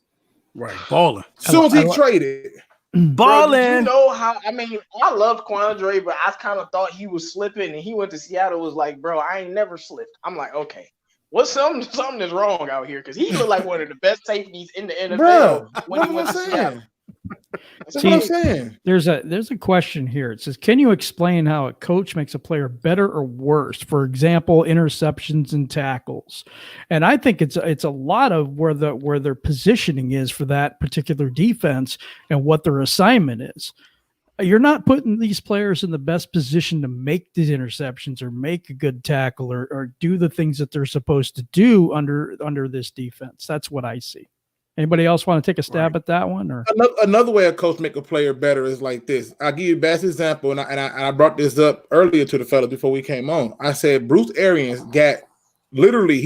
Right, balling. Soon as he traded. Balling. You know how? I mean, I love Quandre, but I kind of thought he was slipping, and he went to Seattle. Was like, bro, I ain't never slipped. I'm like, okay, what's something is wrong out here, because he looked like one of the best safeties in the NFL Bro, when he went to Seattle. That's what I'm saying. There's a question here. It says, can you explain how a coach makes a player better or worse? For example, interceptions and tackles. And I think it's a lot of where their positioning is for that particular defense and what their assignment is. you're not putting these players in the best position to make these interceptions or make a good tackle or do the things that they're supposed to do under this defense. That's what I see. Anybody else want to take a stab at that one? Or another way a coach make a player better is like this. I'll give you the best example, and I brought this up earlier to the fellas before we came on. I said Bruce Arians he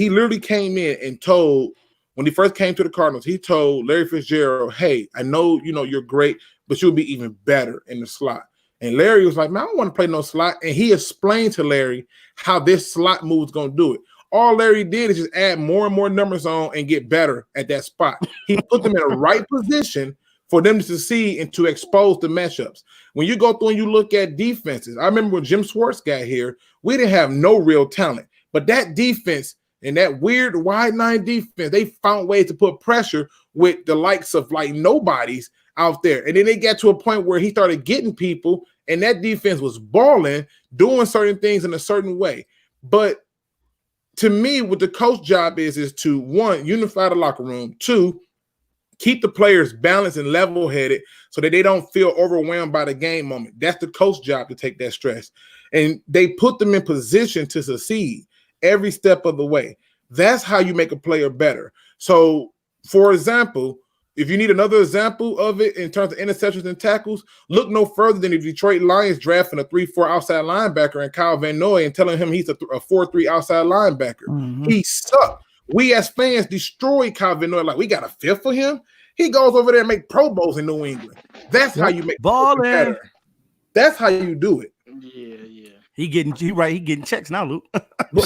literally came in and told, when he first came to the Cardinals, he told Larry Fitzgerald, hey, I know, you're great, but you'll be even better in the slot. And Larry was like, man, I don't want to play no slot. And he explained to Larry how this slot move is going to do it. All Larry did is just add more and more numbers on and get better at that spot. He put them in the right position for them to succeed and to expose the matchups. When you go through and you look at defenses, I remember when Jim Schwartz got here, we didn't have no real talent. But that defense and that weird wide nine defense, they found ways to put pressure with the likes of like nobodies out there. And then they got to a point where he started getting people, and that defense was balling, doing certain things in a certain way. But to me, what the coach job is to, one, unify the locker room, two, keep the players balanced and level-headed so that they don't feel overwhelmed by the game moment. That's the coach job, to take that stress. And they put them in position to succeed every step of the way. That's how you make a player better. So, for example, if you need another example of it in terms of interceptions and tackles, look no further than the Detroit Lions drafting a 3-4 outside linebacker and Kyle Van Noy and telling him he's a 4-3 outside linebacker. Mm-hmm. He sucked. We as fans destroyed Kyle Van Noy. Like, we got a fifth for him? He goes over there and make Pro Bowls in New England. That's how you make ball better. That's how you do it. Yeah. He getting checks now, Luke.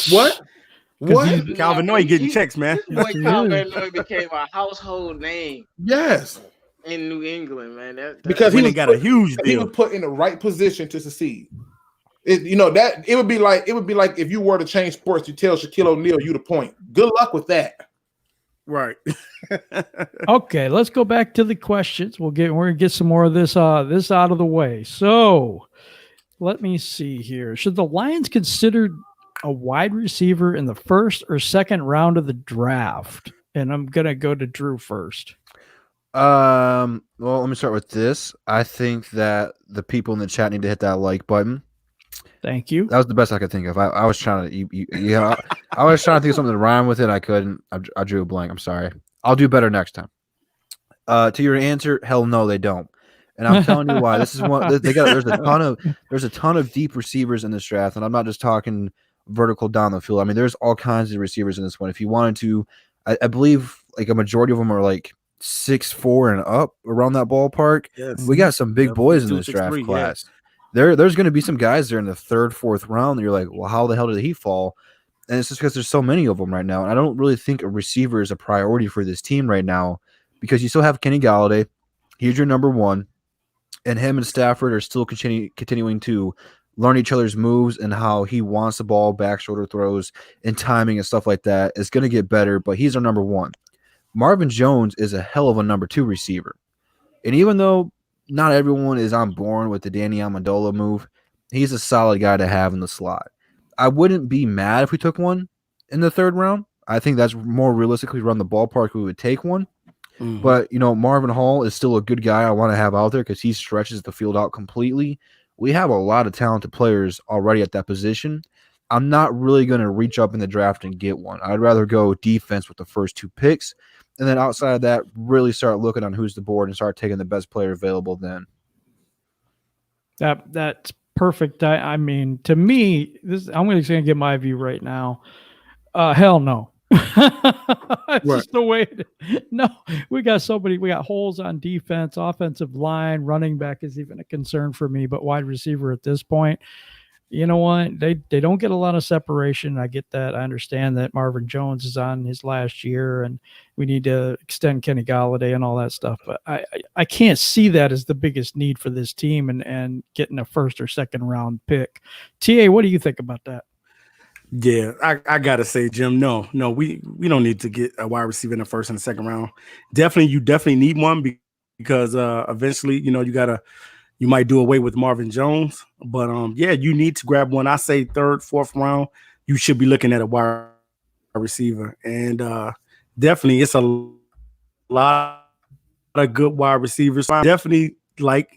What? Calvin Noy getting checks, man. Boy, Calvin Noy became a household name. Yes. In New England, man. Because he got a huge deal. He was put in the right position to succeed. It would be like if you were to change sports, you tell Shaquille O'Neal you the point. Good luck with that. Right. Okay, let's go back to the questions. We're gonna get some more of this out of the way. So let me see here. Should the Lions consider a wide receiver in the first or second round of the draft? And I'm gonna go to Drew first. Well, let me start with this. I think that the people in the chat need to hit that like button. Thank you. That was the best I could think of. I was trying to, I was trying to think of something to rhyme with it. I couldn't. I drew a blank. I'm sorry. I'll do better next time. To your answer, hell no, they don't. And I'm telling you why. This is one. There's a ton of deep receivers in this draft, and I'm not just talking vertical down the field. I mean, there's all kinds of receivers in this one. If you wanted to, I believe like a majority of them are like 6'4" and up, around that ballpark. Yes. We got some big boys in this draft class. Yeah. There's going to be some guys there in the third, fourth round that you're like, well, how the hell did he fall? And it's just because there's so many of them right now. And I don't really think a receiver is a priority for this team right now, because you still have Kenny Galladay. He's your number one. And him and Stafford are still continuing to learn each other's moves and how he wants the ball, back shoulder throws, and timing and stuff like that. It's going to get better, but he's our number one. Marvin Jones is a hell of a number two receiver. And even though not everyone is on board with the Danny Amendola move, he's a solid guy to have in the slot. I wouldn't be mad if we took one in the third round. I think that's more realistically around the ballpark we would take one. Mm-hmm. But, Marvin Hall is still a good guy I want to have out there because he stretches the field out completely. We have a lot of talented players already at that position. I'm not really going to reach up in the draft and get one. I'd rather go defense with the first two picks. And then outside of that, really start looking on who's the board and start taking the best player available then. That's perfect. I mean, to me, I'm going to give my view right now. Hell no. It's just the way no, we got holes on defense, offensive line, running back is even a concern for me, but wide receiver at this point, you know what? They don't get a lot of separation. I get that. I understand that Marvin Jones is on his last year and we need to extend Kenny Galladay and all that stuff. But I can't see that as the biggest need for this team and getting a first or second round pick. TA, what do you think about that? Yeah, I gotta say, Jim, no, we don't need to get a wide receiver in the first and the second round. You definitely need one because eventually, you might do away with Marvin Jones, but you need to grab one. I say third, fourth round, you should be looking at a wide receiver, and definitely it's a lot of good wide receivers. Definitely like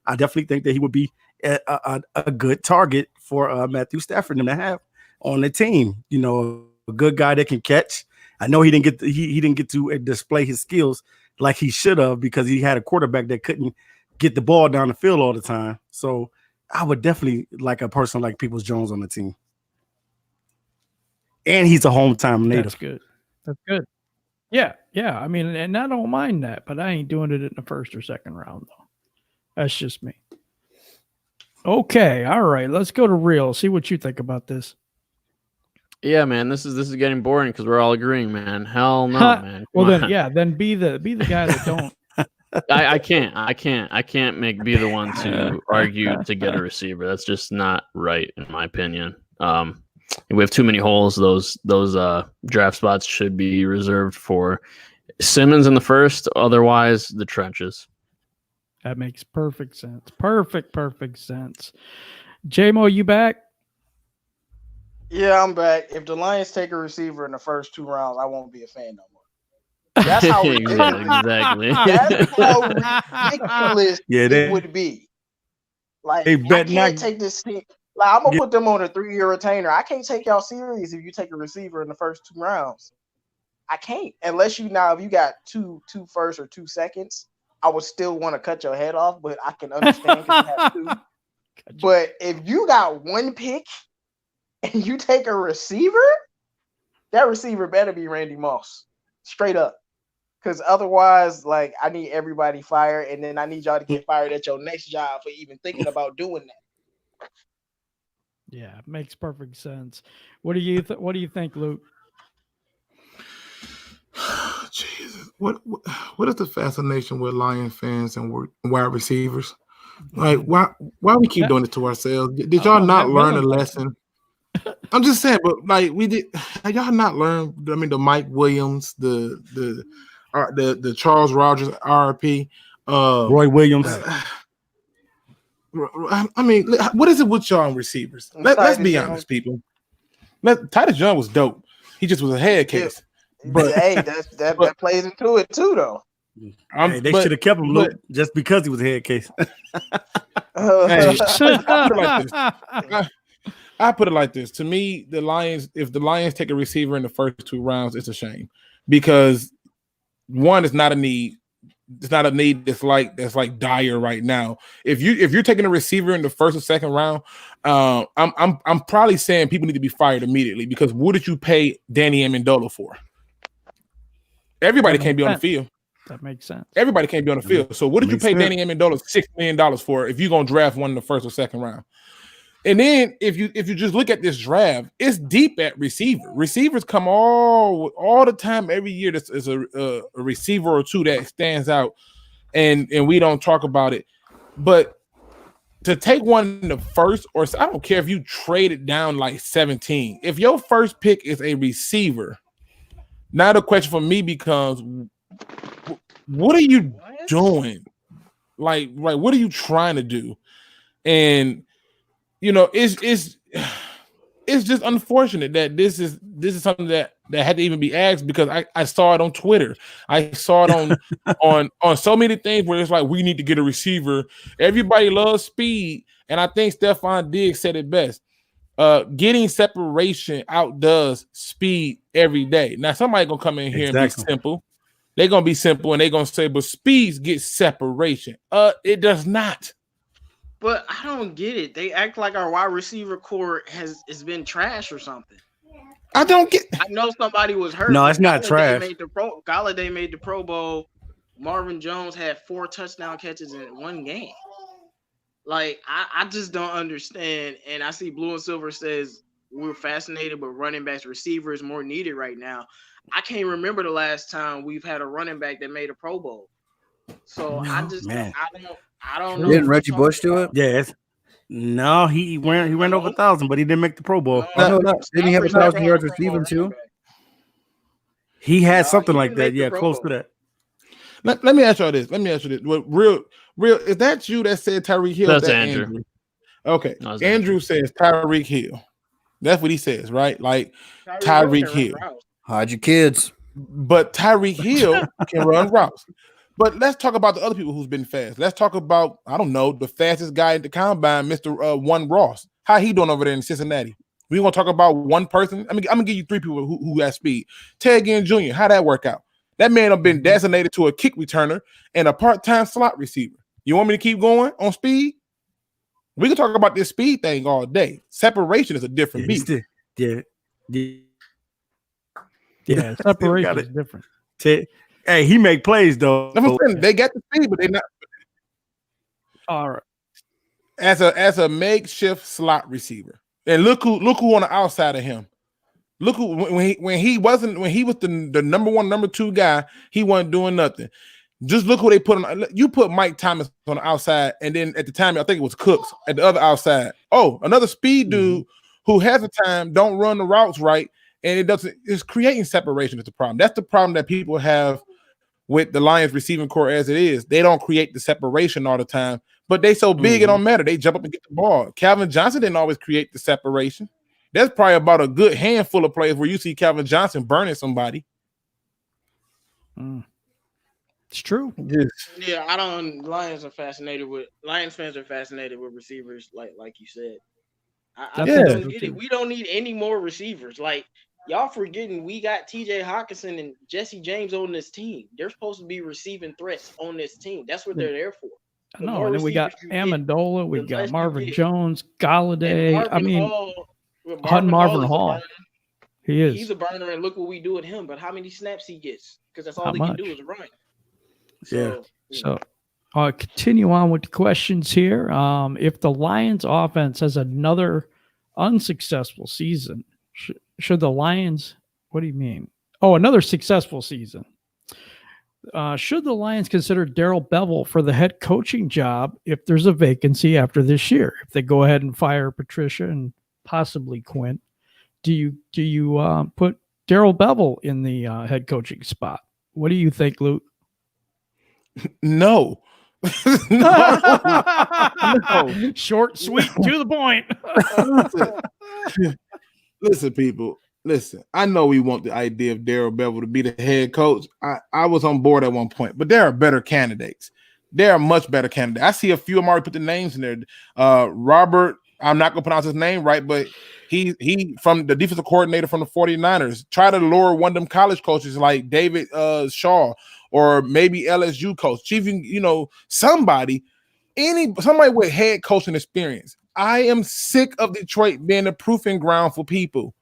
I definitely think that he would be a good target for Matthew Stafford and to have on the team. You know, a good guy that can catch. I know he didn't get to display his skills like he should have because he had a quarterback that couldn't get the ball down the field all the time. So I would definitely like a person like Peoples-Jones on the team. And he's a hometown native. That's good. That's good. Yeah, yeah. I mean, and I don't mind that, but I ain't doing it in the first or second round, though. That's just me. Okay, all right. Let's go to Real. See what you think about this. Yeah, man, this is getting boring because we're all agreeing, man. Hell no, man. Well, then be the guy that don't. I can't make be the one to argue to get a receiver. That's just not right, in my opinion. We have too many holes. Those draft spots should be reserved for Simmons in the first. Otherwise, the trenches. That makes perfect sense. Perfect sense. J-Mo, you back? Yeah, I'm back. If the Lions take a receiver in the first 2 rounds, I won't be a fan no more. That's how exactly. That's how ridiculous it would be. Like, I can't take this team. Like, I'm gonna put them on a 3-year retainer. I can't take y'all serious if you take a receiver in the first 2 rounds. I can't, unless if you got two firsts or 2 seconds. I would still want to cut your head off, but I can understand because you have 2. But if you got 1 pick and you take a receiver, that receiver better be Randy Moss, straight up. Because otherwise, like, I need everybody fired, and then I need y'all to get fired at your next job for even thinking about doing that. Yeah, makes perfect sense. What do you think, Luke? Jesus, what is the fascination with Lion fans and wide receivers? Like, why we keep doing it to ourselves? Did y'all not learn a lesson? I'm just saying, but like have y'all not learned? I mean, the Mike Williams, the Charles Rogers RP, Roy Williams. I mean, what is it with y'all and receivers? Let's be honest, people. Titus Young was dope. He just was a head case. But hey, that plays into it too, though. They should have kept him, Luke, just because he was a head case. I put it like this. To me, if the Lions take a receiver in the first 2 rounds, it's a shame because one, it's not a need. It's not a need that's like dire right now. If you're taking a receiver in the first or second round, I'm probably saying people need to be fired immediately because what did you pay Danny Amendola for? Everybody can't be on the field. That makes sense. Everybody can't be on the field. So what did you pay Danny Amendola $6 million for if you're gonna draft one in the first or second round? And then if you just look at this draft, it's deep at receiver. Receivers come all the time every year. This is a receiver or 2 that stands out, and we don't talk about it. But to take one in the first, or I don't care if you trade it down like 17. If your first pick is a receiver, now the question for me becomes, what are you doing? Like what are you trying to do? And you know, it's just unfortunate that this is something that had to even be asked because I saw it on Twitter. I saw it on so many things where it's like we need to get a receiver. Everybody loves speed, and I think Stephon Diggs said it best. Getting separation outdoes speed every day. Now somebody gonna come in here and be simple. They're gonna be simple and they're gonna say, but speeds get separation. It does not. But I don't get it. They act like our wide receiver core has been trash or something. I don't get. I know somebody was hurt. No, it's not trash. Galladay made the Pro Bowl. Marvin Jones had 4 touchdown catches in 1 game. Like, I just don't understand. And I see Blue and Silver says we're fascinated, but running backs, receiver is more needed right now. I can't remember the last time we've had a running back that made a Pro Bowl. So I don't know. Didn't Reggie Bush do it? Yes. No, he went over 1,000, but he didn't make the Pro Bowl. No. Didn't he have 1,000 yards receiving too? He had something like that. Yeah, close to that. Let me ask y'all this. What real is that you that said Tyreek Hill? That's Andrew. Okay. Andrew says Tyreek Hill. That's what he says, right? Like Tyreek Hill. Hide your kids. But Tyreek Hill can run routes. But let's talk about the other people who's been fast. Let's talk about, I don't know, the fastest guy at the combine, Mr. One Ross. How he doing over there in Cincinnati? We gonna talk about one person. I mean, I'm gonna give you three people who have speed. Ted Ginn Jr. How that work out? That man have been designated to a kick returner and a part-time slot receiver. You want me to keep going on speed? We can talk about this speed thing all day. Separation is a different beat. Yeah, separation is different. Hey, he make plays though. They got the speed, but they're not. All right. As a makeshift slot receiver, and look who on the outside of him. Look who when he was the number one, number two guy, he wasn't doing nothing. Just look who they put on. You put Mike Thomas on the outside, and then at the time I think it was Cooks at the other outside. Oh, another speed dude who has the time, don't run the routes right, and it doesn't. It's creating separation is the problem. That's the problem that people have with the Lions receiving core as it is. They don't create the separation all the time, but they so big it don't matter. They jump up and get the ball. Calvin Johnson didn't always create the separation. There's probably about a good handful of plays where you see Calvin Johnson burning somebody. It's true. Yeah, Lions fans are fascinated with receivers, like you said. I don't get it. We don't need any more receivers. Like, y'all forgetting we got TJ Hawkinson and Jesse James on this team. They're supposed to be receiving threats on this team. That's what they're there for. No, and then we got Amendola, we got Marvin Jones, Galladay. Marvin Hall. He is. He's a burner, and look what we do with him. But how many snaps he gets? Because that's all he can do is run. So continue on with the questions here. If the Lions offense has another unsuccessful season, should the Lions, what do you mean? Oh, another successful season. Should the Lions consider Darrell Bevell for the head coaching job if there's a vacancy after this year? If they go ahead and fire Patricia and possibly Quinn, do you put Darrell Bevell in the head coaching spot? What do you think, Luke? No. No. Short, sweet, to the point. Listen, people. Listen, I know we want the idea of Darrell Bevell to be the head coach. I was on board at one point, but there are better candidates. There are much better candidates. I see a few of them already put the names in there. Robert, I'm not going to pronounce his name right, but he from the defensive coordinator from the 49ers. Try to lure one of them college coaches like David Shaw or maybe LSU coach. Even, somebody with head coaching experience. I am sick of Detroit being a proving ground for people.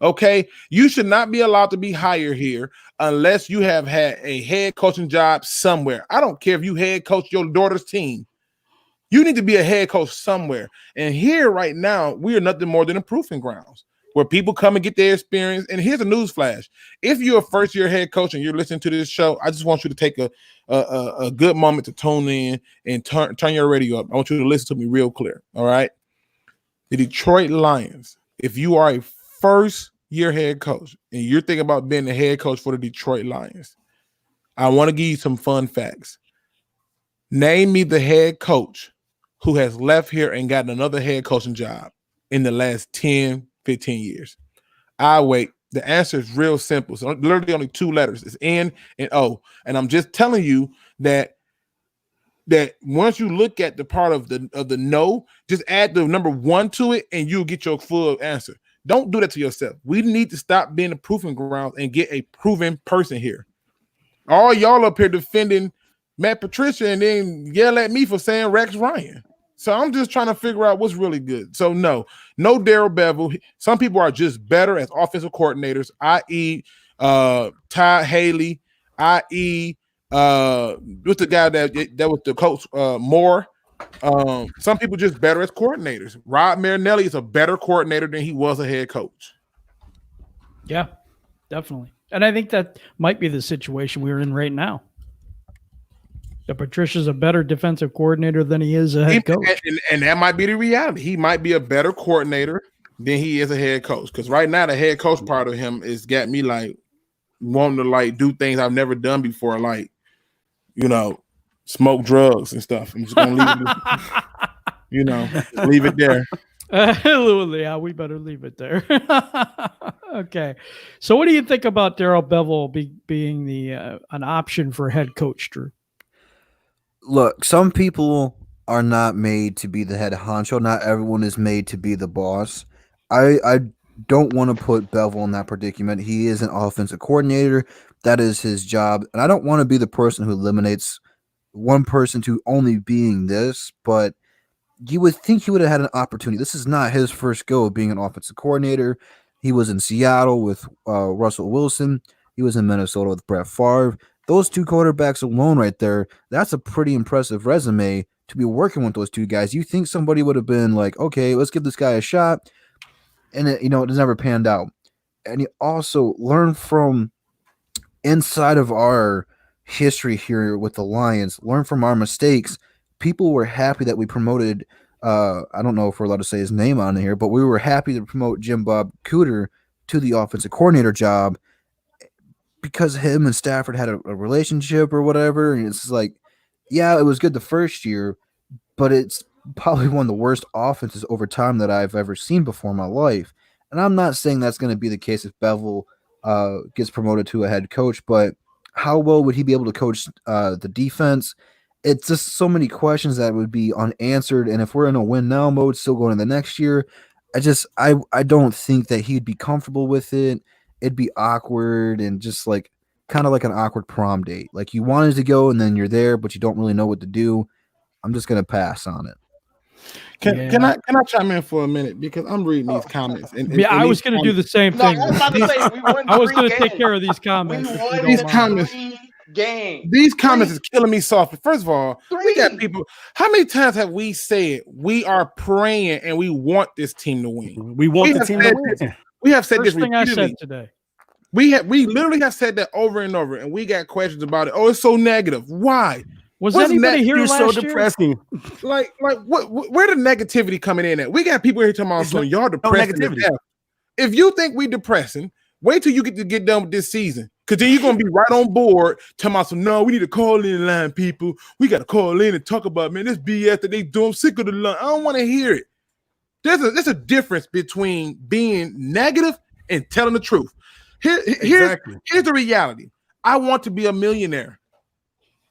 Okay, you should not be allowed to be hired here unless you have had a head coaching job somewhere. I don't care if you head coach your daughter's team. You need to be a head coach somewhere. And here right now, we are nothing more than a proving grounds where people come and get their experience. And here's a news flash. If you're a first-year head coach and you're listening to this show, I just want you to take a good moment to tune in and turn your radio up. I want you to listen to me real clear, all right? The Detroit Lions, if you are a first-year head coach and you're thinking about being the head coach for the Detroit Lions, I want to give you some fun facts. Name me the head coach who has left here and gotten another head coaching job in the last 10, 15 years. I wait. The answer is real simple. So literally only two letters. It's N and O. And I'm just telling you that once you look at the part of the no, just add the number one to it and you'll get your full answer. Don't do that to yourself. We need to stop being a proving ground and get a proven person here. All y'all up here defending Matt Patricia and then yell at me for saying Rex Ryan. So I'm just trying to figure out what's really good. So no Darrell Bevell. Some people are just better as offensive coordinators, i.e. Todd Haley, i.e. What's the guy that was the coach, Moore. Some people just better as coordinators. Rod Marinelli is a better coordinator than he was a head coach. Yeah, definitely. And I think that might be the situation we're in right now. That Patricia's a better defensive coordinator than he is a head coach. And that might be the reality. He might be a better coordinator than he is a head coach. Because right now, the head coach part of him is got me like wanting to like do things I've never done before, like, smoke drugs and stuff. I'm just gonna leave it, leave it there. Yeah, we better leave it there. Okay. So what do you think about Darrell Bevell being an option for head coach, Drew? Look, some people are not made to be the head honcho. Not everyone is made to be the boss. I don't want to put Bevel in that predicament. He is an offensive coordinator. That is his job. And I don't want to be the person who eliminates one person to only being this, but you would think he would have had an opportunity. This is not his first go of being an offensive coordinator. He was in Seattle with Russell Wilson. He was in Minnesota with Brett Favre. Those two quarterbacks alone right there, that's a pretty impressive resume to be working with those two guys. You think somebody would have been like, okay, let's give this guy a shot. And it never panned out. And you also learn from inside of our history here with the Lions, learn from our mistakes. People were happy that we promoted, I don't know if we're allowed to say his name on here, but we were happy to promote Jim Bob Cooter to the offensive coordinator job because him and Stafford had a relationship or whatever. And it's like, yeah, it was good the first year, but it's probably one of the worst offenses over time that I've ever seen before in my life. And I'm not saying that's going to be the case if Bevel gets promoted to a head coach, but how well would he be able to coach the defense? It's just so many questions that would be unanswered. And if we're in a win now mode, still going to the next year, I don't think that he'd be comfortable with it. It'd be awkward and just like kind of like an awkward prom date. Like you wanted to go and then you're there, but you don't really know what to do. I'm just gonna pass on it. Can I chime in for a minute because I'm reading these comments. And I was going to do the same thing. I was about to say we won. I was going to take care of these comments. We won these comments. Game. These comments is killing me soft. First of all, we got people. How many times have we said we are praying and we want this team to win? We want the team to win. We have said First this thing I repeatedly. said today. We literally have said that over and over, and we got questions about it. Oh, it's so negative. Why? Was anybody here last so year? depressing. Like what? Where the negativity coming in at? We got people here talking about so y'all depressing. No, if you think we depressing, wait till you get done with this season. Because then you're going to be right on board talking about, no, we need to call in line, people. We got to call in and talk about, man, this BS that they do. I'm sick of the line. I don't want to hear it. There's a difference between being negative and telling the truth. Here's the reality. I want to be a millionaire,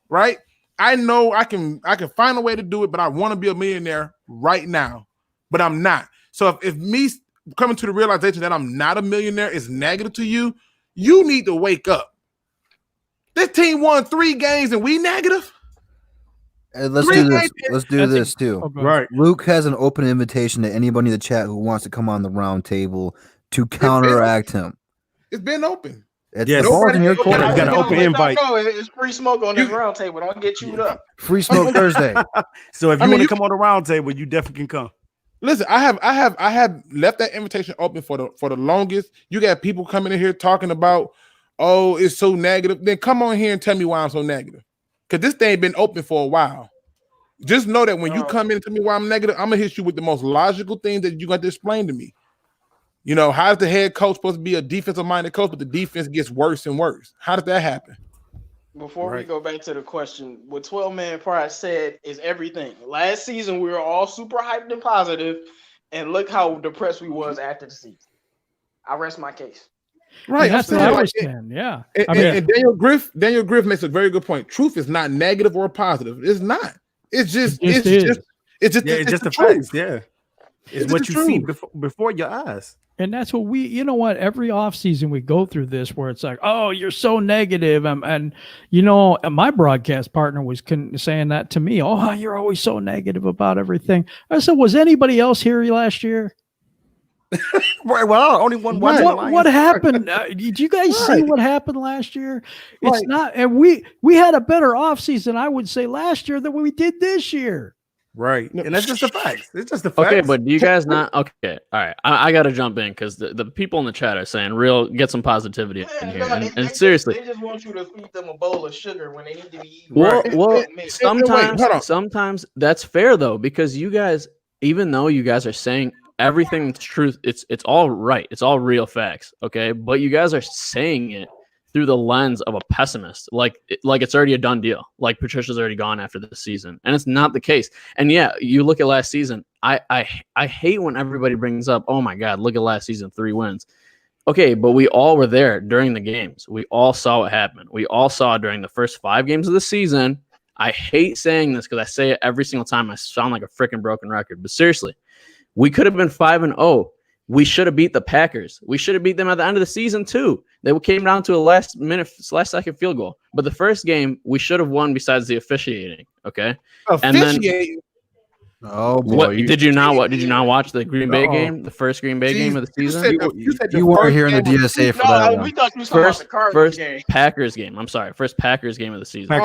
right? I know I can find a way to do it, but I want to be a millionaire right now, but I'm not. So if me coming to the realization that I'm not a millionaire is negative to you, you need to wake up. This team won 3 games and we negative. Let's do this. Let's do this too. Right. Luke has an open invitation to anybody in the chat who wants to come on the round table to counteract him. It's been open. The ball's in your court. You got an open invite. No, it's free smoke on this round table. Don't get chewed up. Free smoke Thursday. So if you want to come on the round table, you definitely can come. Listen, I have left that invitation open for the longest. You got people coming in here talking about, oh, it's so negative. Then come on here and tell me why I'm so negative. Because this thing been open for a while. Just know that when you come in and tell me why I'm negative, I'm gonna hit you with the most logical thing that you got to explain to me. You know, how's the head coach supposed to be a defensive-minded coach, but the defense gets worse and worse? How did that happen? Before we go back to the question, what 12-man pride said is everything. Last season, we were all super hyped and positive, and look how depressed we was after the season. I rest my case. Right, that's what I was saying. Yeah, and Daniel Griff makes a very good point. Truth is not negative or positive. It's not. It's just the truth. Yeah, it's what you see before your eyes. And that's what every offseason we go through this where it's like, oh, you're so negative. And my broadcast partner was saying that to me. Oh, you're always so negative about everything. I said, was anybody else here last year? Right. Well, only one. What happened? Did you guys see what happened last year? It's not. And we had a better offseason, I would say, last year than we did this year. Right. And that's just the facts. It's just the facts. Okay, but do you guys not? Okay. All right. I got to jump in because the people in the chat are saying get some positivity in here. And seriously. They just want you to feed them a bowl of sugar when they need to be eating. Well, sometimes that's fair, though, because you guys, even though you guys are saying everything's truth, it's all right. It's all real facts. Okay. But you guys are saying it through the lens of a pessimist, like it's already a done deal. Like Patricia's already gone after this season, and it's not the case. And yeah, you look at last season. I hate when everybody brings up, oh my God, look at last season, 3 wins. Okay, but we all were there during the games. We all saw what happened. We all saw during the first 5 games of the season, I hate saying this because I say it every single time. I sound like a freaking broken record. But seriously, we could have been 5-0. We should have beat the Packers. We should have beat them at the end of the season too. They came down to a last second field goal. But the first game we should have won besides the officiating. Okay. Officiating. Oh boy! What did you not watch the Green Bay game, the first Green Bay game of the season? You weren't here in the DSA for that one. We thought you were talking about the Cardinals game. Packers game. I'm sorry, first Packers game of the season.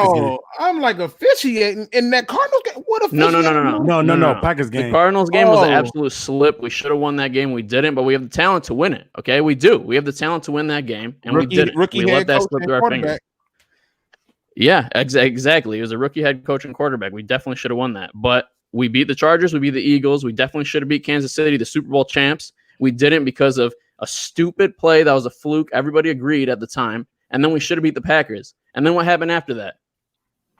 I'm like officiating in that Cardinals game. What officiating? No. Packers game. The Cardinals game was an absolute slip. We should have won that game. We didn't, but we have the talent to win it. Okay, we do. We have the talent to win that game, and we didn't. We let that slip through our fingers. Yeah, exactly. It was a rookie head coach and quarterback. We definitely should have won that, but. We beat the Chargers. We beat the Eagles. We definitely should have beat Kansas City, the Super Bowl champs. We didn't because of a stupid play that was a fluke. Everybody agreed at the time. And then we should have beat the Packers. And then what happened after that?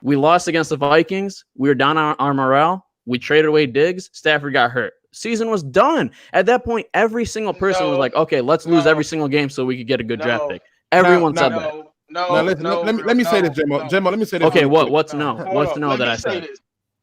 We lost against the Vikings. We were down on our morale. We traded away Diggs. Stafford got hurt. Season was done. At that point, every single person was like, okay, let's lose every single game so we could get a good draft pick. Everyone said that. Let me say this, Jimmo. Let me say this. Okay, what's no? What's no that I said?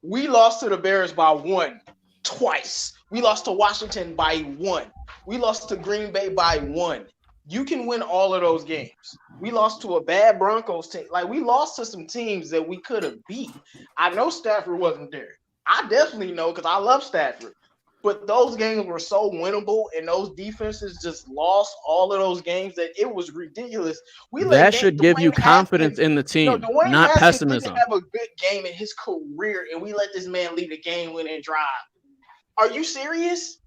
We lost to the Bears by 1 twice. We lost to Washington by 1. We lost to Green Bay by 1. You can win all of those games. We lost to a bad Broncos team. Like, we lost to some teams that we could have beat. I know Stafford wasn't there. I definitely know because I love Stafford. But those games were so winnable, and those defenses just lost all of those games that it was ridiculous. That should give you confidence in the team, not pessimism. Didn't have a good game in his career, and we let this man lead a game-winning drive. Are you serious?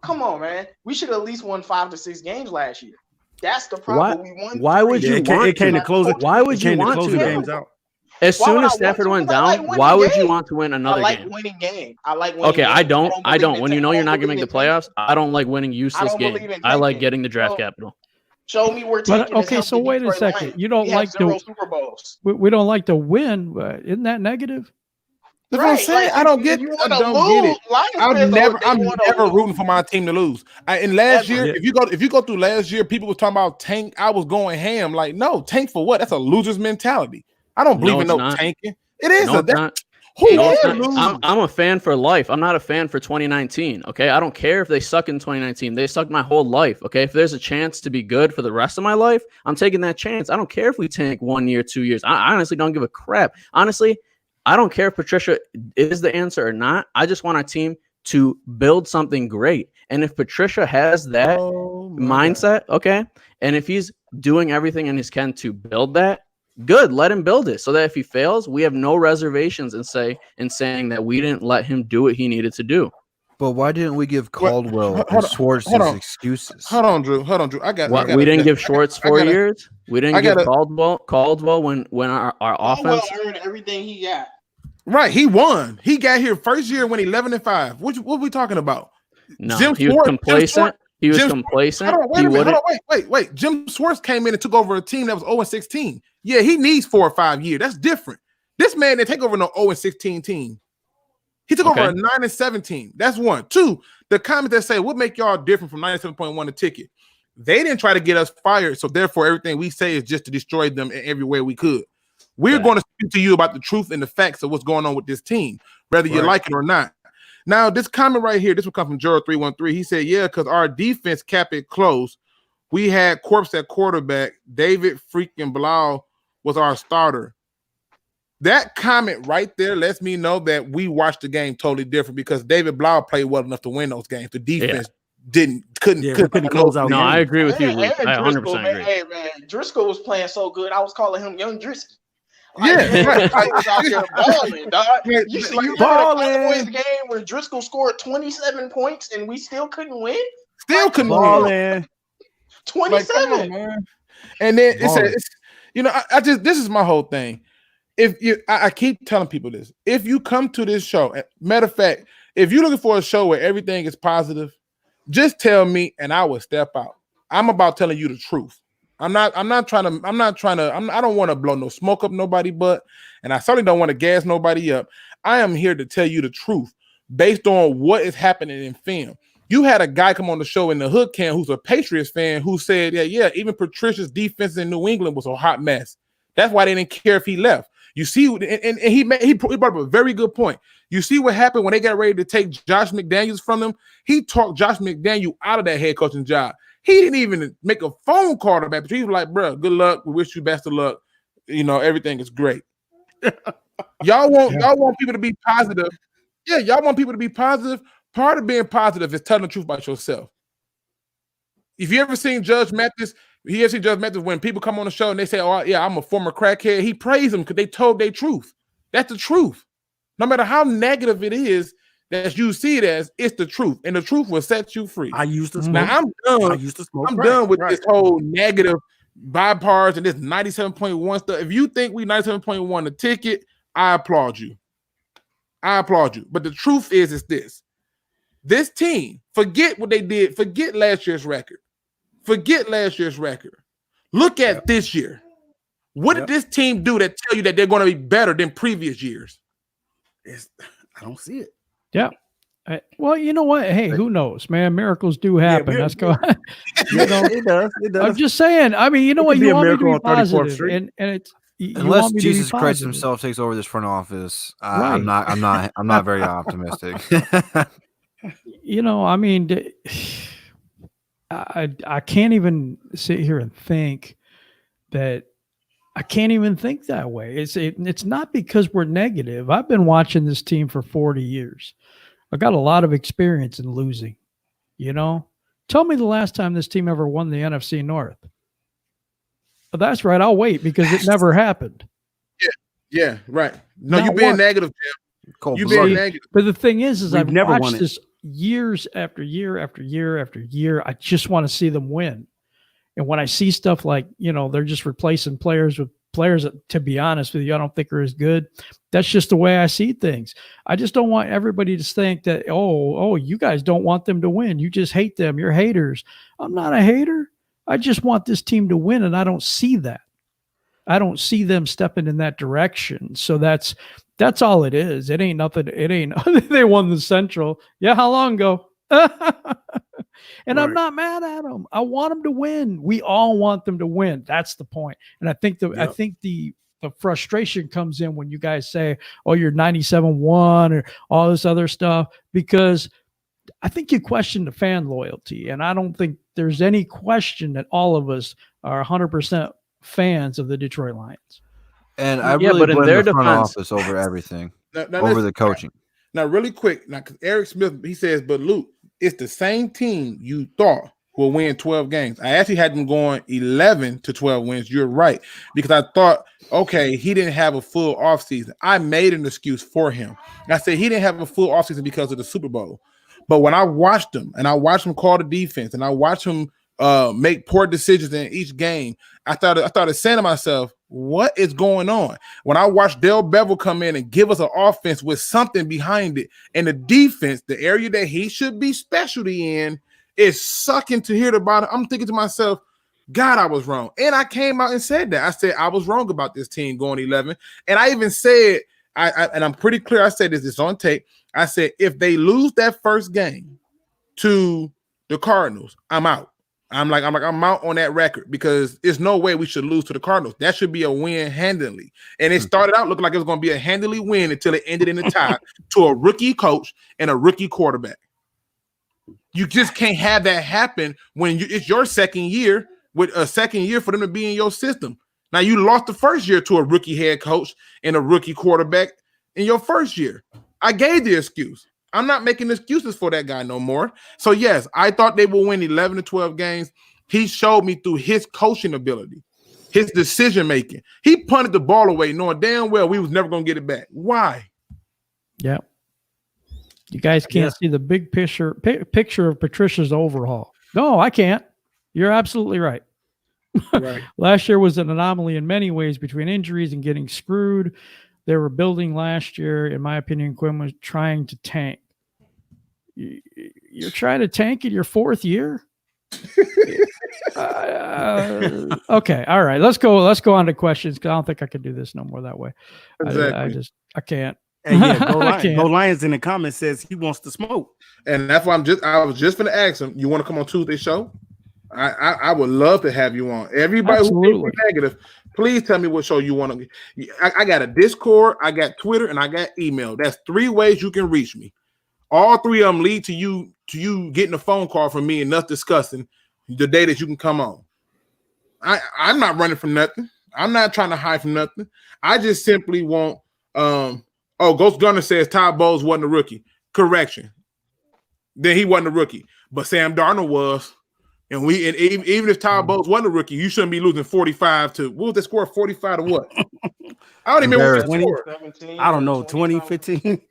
Come on, man. We should have at least won 5 to 6 games last year. That's the problem. We won. Why would you want to close it? Why would you want to games out? As soon as Stafford went down, why would you want to win another game? I like winning game. I like winning. Okay, I don't. When you know you're not going to make the playoffs, I don't like winning useless games. I like getting the draft capital. Show me where taking. Okay, so wait a second. You don't like the Super Bowls. We don't like to win. Isn't that negative? That's what I'm saying. I don't get it. I'm never rooting for my team to lose. And last year, if you go through last year, people were talking about tank. I was going ham. Like, no, tank for what? That's a loser's mentality. I don't believe in tanking. It is I'm a fan for life. I'm not a fan for 2019. Okay, I don't care if they suck in 2019. They sucked my whole life. Okay, if there's a chance to be good for the rest of my life, I'm taking that chance. I don't care if we tank 1 year, 2 years. I honestly don't give a crap. Honestly, I don't care if Patricia is the answer or not. I just want our team to build something great. And if Patricia has that mindset, okay, and if he's doing everything in his can to build that, good, let him build it so that if he fails, we have no reservations in saying that we didn't let him do what he needed to do. But why didn't we give Caldwell and Schwartz his excuses? Hold on, Drew. We didn't give Schwartz 4 years. We didn't give Caldwell when our offense earned everything he got. Right, he won. He got here first year when 11-5. What are we talking about? No, he was complacent. He was complacent. Wait. Jim Schwartz came in and took over a team that was 0-16. Yeah, he needs 4 or 5 years. That's different. This man didn't take over no 0-16 team. He took over a 9-17. That's one. Two, the comments that say, what make y'all different from 97.1 the ticket? They didn't try to get us fired, so therefore everything we say is just to destroy them in every way we could. We're going to speak to you about the truth and the facts of what's going on with this team, whether you like it or not. Now, this comment right here, this will come from Gerald 313. He said, yeah, because our defense kept it close. We had Corpse at quarterback. David freaking Blau was our starter. That comment right there lets me know that we watched the game totally different because David Blau played well enough to win those games. The defense couldn't close out. No, I agree with you. I 100% agree. Hey, man, Driscoll was playing so good. I was calling him Young Driscoll. Like, was out there balling, dog. You remember the Cowboys game where Driscoll scored 27 points and we still couldn't win? Still couldn't win. 27. Like, man. And then this is my whole thing. I keep telling people this. If you come to this show, matter of fact, if you're looking for a show where everything is positive, just tell me and I will step out. I'm about telling you the truth. I don't want to blow no smoke up nobody butt, and I certainly don't want to gas nobody up. I am here to tell you the truth based on what is happening in film. You had a guy come on the show in the hood camp who's a Patriots fan who said, yeah, even Patricia's defense in New England was a hot mess. That's why they didn't care if he left. You see, and he brought up a very good point. You see what happened when they got ready to take Josh McDaniels from them? He talked Josh McDaniel out of that head coaching job. He didn't even make a phone call to back. He was like, bro, good luck. We wish you best of luck. Everything is great. Y'all want people to be positive. Yeah, y'all want people to be positive. Part of being positive is telling the truth about yourself. If you ever seen Judge Mathis, when people come on the show and they say, oh, yeah, I'm a former crackhead, he praised them because they told their truth. That's the truth. No matter how negative it is that you see it as, it's the truth. And the truth will set you free. I used to smoke. Now, I'm done. I'm done with this whole negative bypars and this 97.1 stuff. If you think we 97.1 the ticket, I applaud you. But the truth is this. This team, forget what they did. Forget last year's record. Look at this year. What did this team do that tell you that they're going to be better than previous years? I don't see it. Yeah. Well, you know what? Hey, who knows, man? Miracles do happen. That's go. It does. I'm just saying. I mean, you know what? You want me to be positive, and it's unless Jesus Christ Himself takes over this front office. Right. I'm not very optimistic. I mean, I can't even sit here and think that. I can't even think that way. It's not because we're negative. I've been watching this team for 40 years. I got a lot of experience in losing. Tell me the last time this team ever won the NFC North. Well, that's right. I'll wait because it never happened. Yeah, right. No, you're being negative, Jim. You're being negative. But the thing is I've never watched this years after year after year after year. I just want to see them win. And when I see stuff like, they're just replacing players with players that, to be honest with you, I don't think are as good. That's just the way I see things. I just don't want everybody to think that, oh, you guys don't want them to win. You just hate them. You're haters. I'm not a hater. I just want this team to win, and I don't see that. I don't see them stepping in that direction. So that's all it is. It ain't nothing. It ain't. They won the Central. Yeah, how long ago? And right. I'm not mad at them. I want them to win. We all want them to win. That's the point. And I think the frustration comes in when you guys say, "Oh, you're 97-1" or all this other stuff, because I think you question the fan loyalty, and I don't think there's any question that all of us are 100% fans of the Detroit Lions. And I really blame the front office over everything, over the coaching. Now, really quick, because Eric Smith, he says, but Luke, it's the same team you thought will win 12 games. I actually had them going 11 to 12 wins. You're right. Because I thought, okay, he didn't have a full offseason. I made an excuse for him. I said he didn't have a full offseason because of the Super Bowl. But when I watched him, and I watched him call the defense, and I watched him make poor decisions in each game, I started saying to myself, what is going on? When I watched Dale Bevel come in and give us an offense with something behind it, and the defense, the area that he should be specialty in, is sucking to hear about it, I'm thinking to myself, God, I was wrong. And I came out and said that. I said I was wrong about this team going 11. And I even said, and I'm pretty clear, I said this, it's on tape. I said, if they lose that first game to the Cardinals, I'm out. I'm out on that record, because there's no way we should lose to the Cardinals. That should be a win handily. And it started out looking like it was going to be a handily win until it ended in a tie to a rookie coach and a rookie quarterback. You just can't have that happen when it's your second year, with a second year for them to be in your system. Now, you lost the first year to a rookie head coach and a rookie quarterback in your first year. I gave the excuse. I'm not making excuses for that guy no more. So, yes, I thought they would win 11 to 12 games. He showed me through his coaching ability, his decision-making. He punted the ball away knowing damn well we was never going to get it back. Why? Yeah. You guys can't see the big picture of Patricia's overhaul. No, I can't. You're absolutely right. Right. Last year was an anomaly in many ways between injuries and getting screwed. They were building last year. In my opinion, Quinn was trying to tank. You're trying to tank in your fourth year? Okay. All right. Let's go on to questions, because I don't think I can do this no more that way. Exactly. I can't. And yeah, Go Lions in the comments says he wants to smoke. And that's why I was just going to ask him, you want to come on Tuesday show? I would love to have you on. Everybody who's negative, Please tell me what show you want to. I got a Discord, I got Twitter, and I got email. That's 3 ways you can reach me. All 3 of them lead to you getting a phone call from me and us discussing the day that you can come on. I'm not running from nothing. I'm not trying to hide from nothing. I just simply want. Ghost Gunner says Todd Bowles wasn't a rookie. Correction. Then he wasn't a rookie, but Sam Darnold was. And even if Todd Bowles wasn't a rookie, you shouldn't be losing 45 to what was the score? 45 to what? I don't even remember what the score. I don't know, 2015.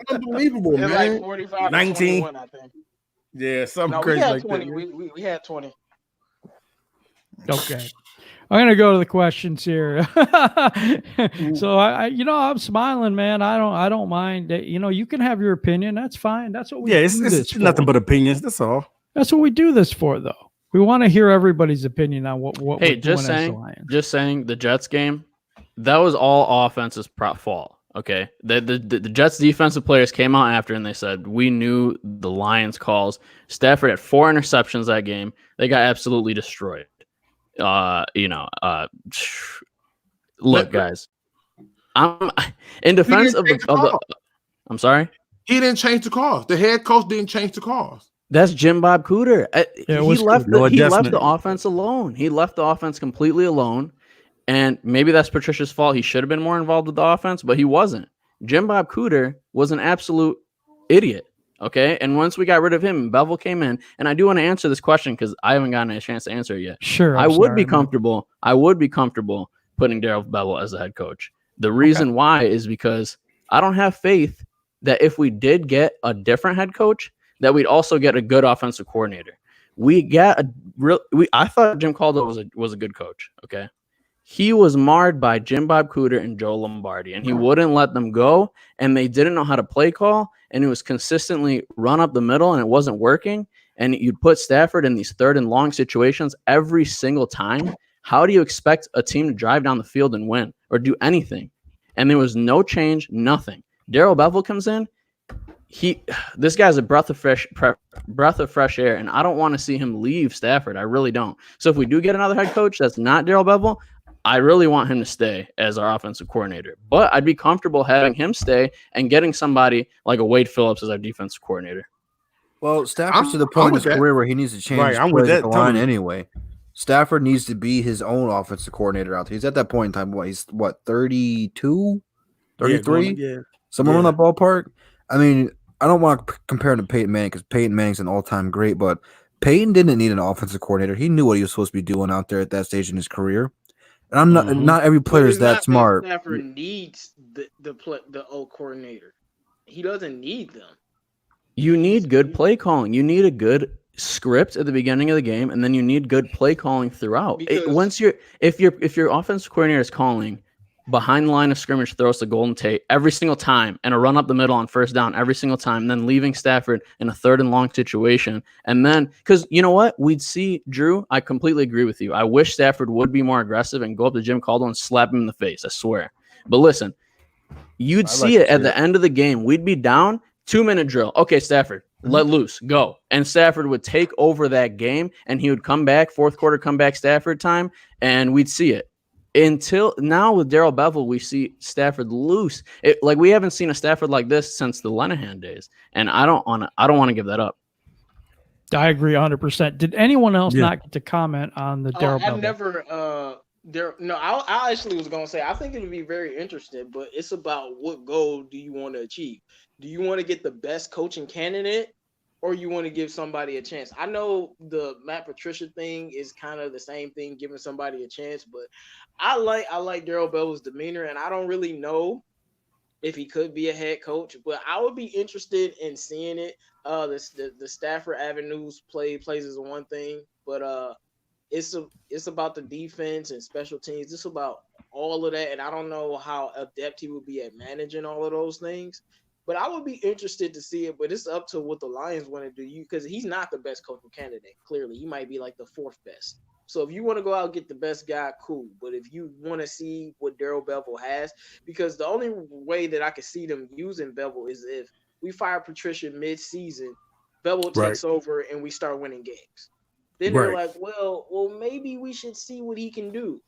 Unbelievable, man. Like 45 19. 21, I think. Yeah, something No, crazy we had like 20. that. We had 20. Okay. I'm gonna go to the questions here. So I'm smiling, man. I don't mind. You can have your opinion. That's fine. That's what we. Yeah, it's nothing but opinions. That's all. That's what we do this for, though. We want to hear everybody's opinion on what. Hey, we're just doing as the saying, Lions. just saying, the Jets game, that was all offense's fault. Okay, the Jets defensive players came out after and they said we knew the Lions calls. Stafford had 4 interceptions that game. They got absolutely destroyed. Look, guys, I'm in defense of the. I'm sorry. He didn't change the calls. The head coach didn't change the calls. That's Jim Bob Cooter. He left the adjustment. offense alone. He left the offense completely alone. And maybe that's Patricia's fault. He should have been more involved with the offense, but he wasn't. Jim Bob Cooter was an absolute idiot. Okay. And once we got rid of him, Bevel came in. And I do want to answer this question because I haven't gotten a chance to answer it yet. Sure. I would be comfortable putting Daryl Bevel as the head coach. The reason why is because I don't have faith that if we did get a different head coach, that we'd also get a good offensive coordinator. I thought Jim Caldwell was a good coach. Okay. He was marred by Jim Bob Cooter and Joe Lombardi, and he wouldn't let them go, and they didn't know how to play call, and it was consistently run up the middle, and it wasn't working, and you'd put Stafford in these 3rd and long situations every single time. How do you expect a team to drive down the field and win or do anything? And there was no change, nothing. Daryl Bevel comes in. This guy's a breath of fresh air, and I don't want to see him leave Stafford. I really don't. So if we do get another head coach that's not Daryl Bevel, I really want him to stay as our offensive coordinator. But I'd be comfortable having him stay and getting somebody like a Wade Phillips as our defensive coordinator. Well, Stafford's to the point in his career where he needs to change his plays at the line anyway. Stafford needs to be his own offensive coordinator out there. He's at that point in time. He's 32, 33, somewhere in that ballpark. I mean, I don't want to compare him to Peyton Manning because Peyton Manning's an all-time great, but Peyton didn't need an offensive coordinator. He knew what he was supposed to be doing out there at that stage in his career. And I'm not every player is that smart. Stafford needs the O coordinator. He doesn't need them. You need good play calling. You need a good script at the beginning of the game, and then you need good play calling throughout. If your offensive coordinator is calling behind the line of scrimmage throws to Golden Tate every single time and a run up the middle on 1st down every single time, and then leaving Stafford in a 3rd and long situation. And then, because you know what? We'd see, Drew, I completely agree with you. I wish Stafford would be more aggressive and go up to Jim Caldwell and slap him in the face. I swear. But listen, you'd see it at the end of the game. We'd be down, 2-minute drill. Okay, Stafford, let loose, go. And Stafford would take over that game, and he would come back, 4th quarter comeback Stafford time, and we'd see it. Until now with Daryl Bevel, we see Stafford loose. We haven't seen a Stafford like this since the Linehan days, and I don't want to give that up. I agree 100%. Did anyone else not get to comment on the Daryl Bevel? I never. I actually was gonna say I think it would be very interesting, but it's about what goal do you want to achieve? Do you want to get the best coaching candidate, or you want to give somebody a chance? I know the Matt Patricia thing is kind of the same thing, giving somebody a chance, but I like Daryl Bevel's demeanor, and I don't really know if he could be a head coach, but I would be interested in seeing it. The Stafford Avenues plays is one thing, but it's about the defense and special teams. It's about all of that, and I don't know how adept he would be at managing all of those things. But I would be interested to see it. But it's up to what the Lions want to do. Because he's not the best coaching candidate. Clearly, he might be like the 4th best. So if you want to go out and get the best guy, cool. But if you want to see what Daryl Bevel has, because the only way that I could see them using Bevel is if we fire Patricia mid-season, Bevel takes over and we start winning games. Then they're like, well, maybe we should see what he can do.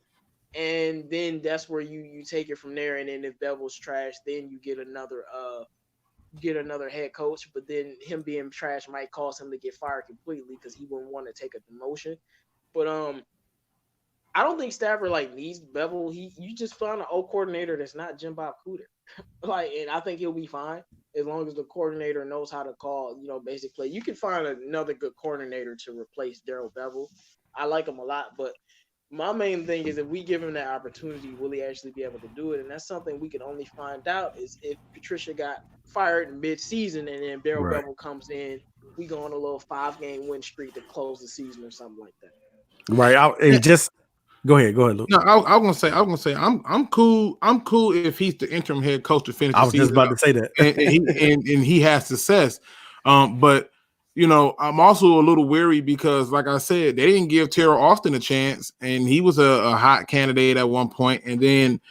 and then that's where you take it from there. And then if Bevel's trash, then you get another head coach. But then him being trash might cause him to get fired completely because he wouldn't want to take a demotion. But I don't think Stafford like needs Bevel. You just found an old coordinator that's not Jim Bob Cooter. Like, and I think he'll be fine as long as the coordinator knows how to call, basic play. You can find another good coordinator to replace Daryl Bevel. I like him a lot, but my main thing is if we give him that opportunity, will he actually be able to do it? And that's something we can only find out is if Patricia got fired in mid-season and then Daryl Bevel comes in, we go on a little 5-game win streak to close the season or something like that. Right. Go ahead, Luke. No, I was gonna say, I'm cool. I'm cool if he's the interim head coach to finish. I was just about to say that, and he has success. But I'm also a little weary because, like I said, they didn't give Terrell Austin a chance, and he was a hot candidate at one point. And then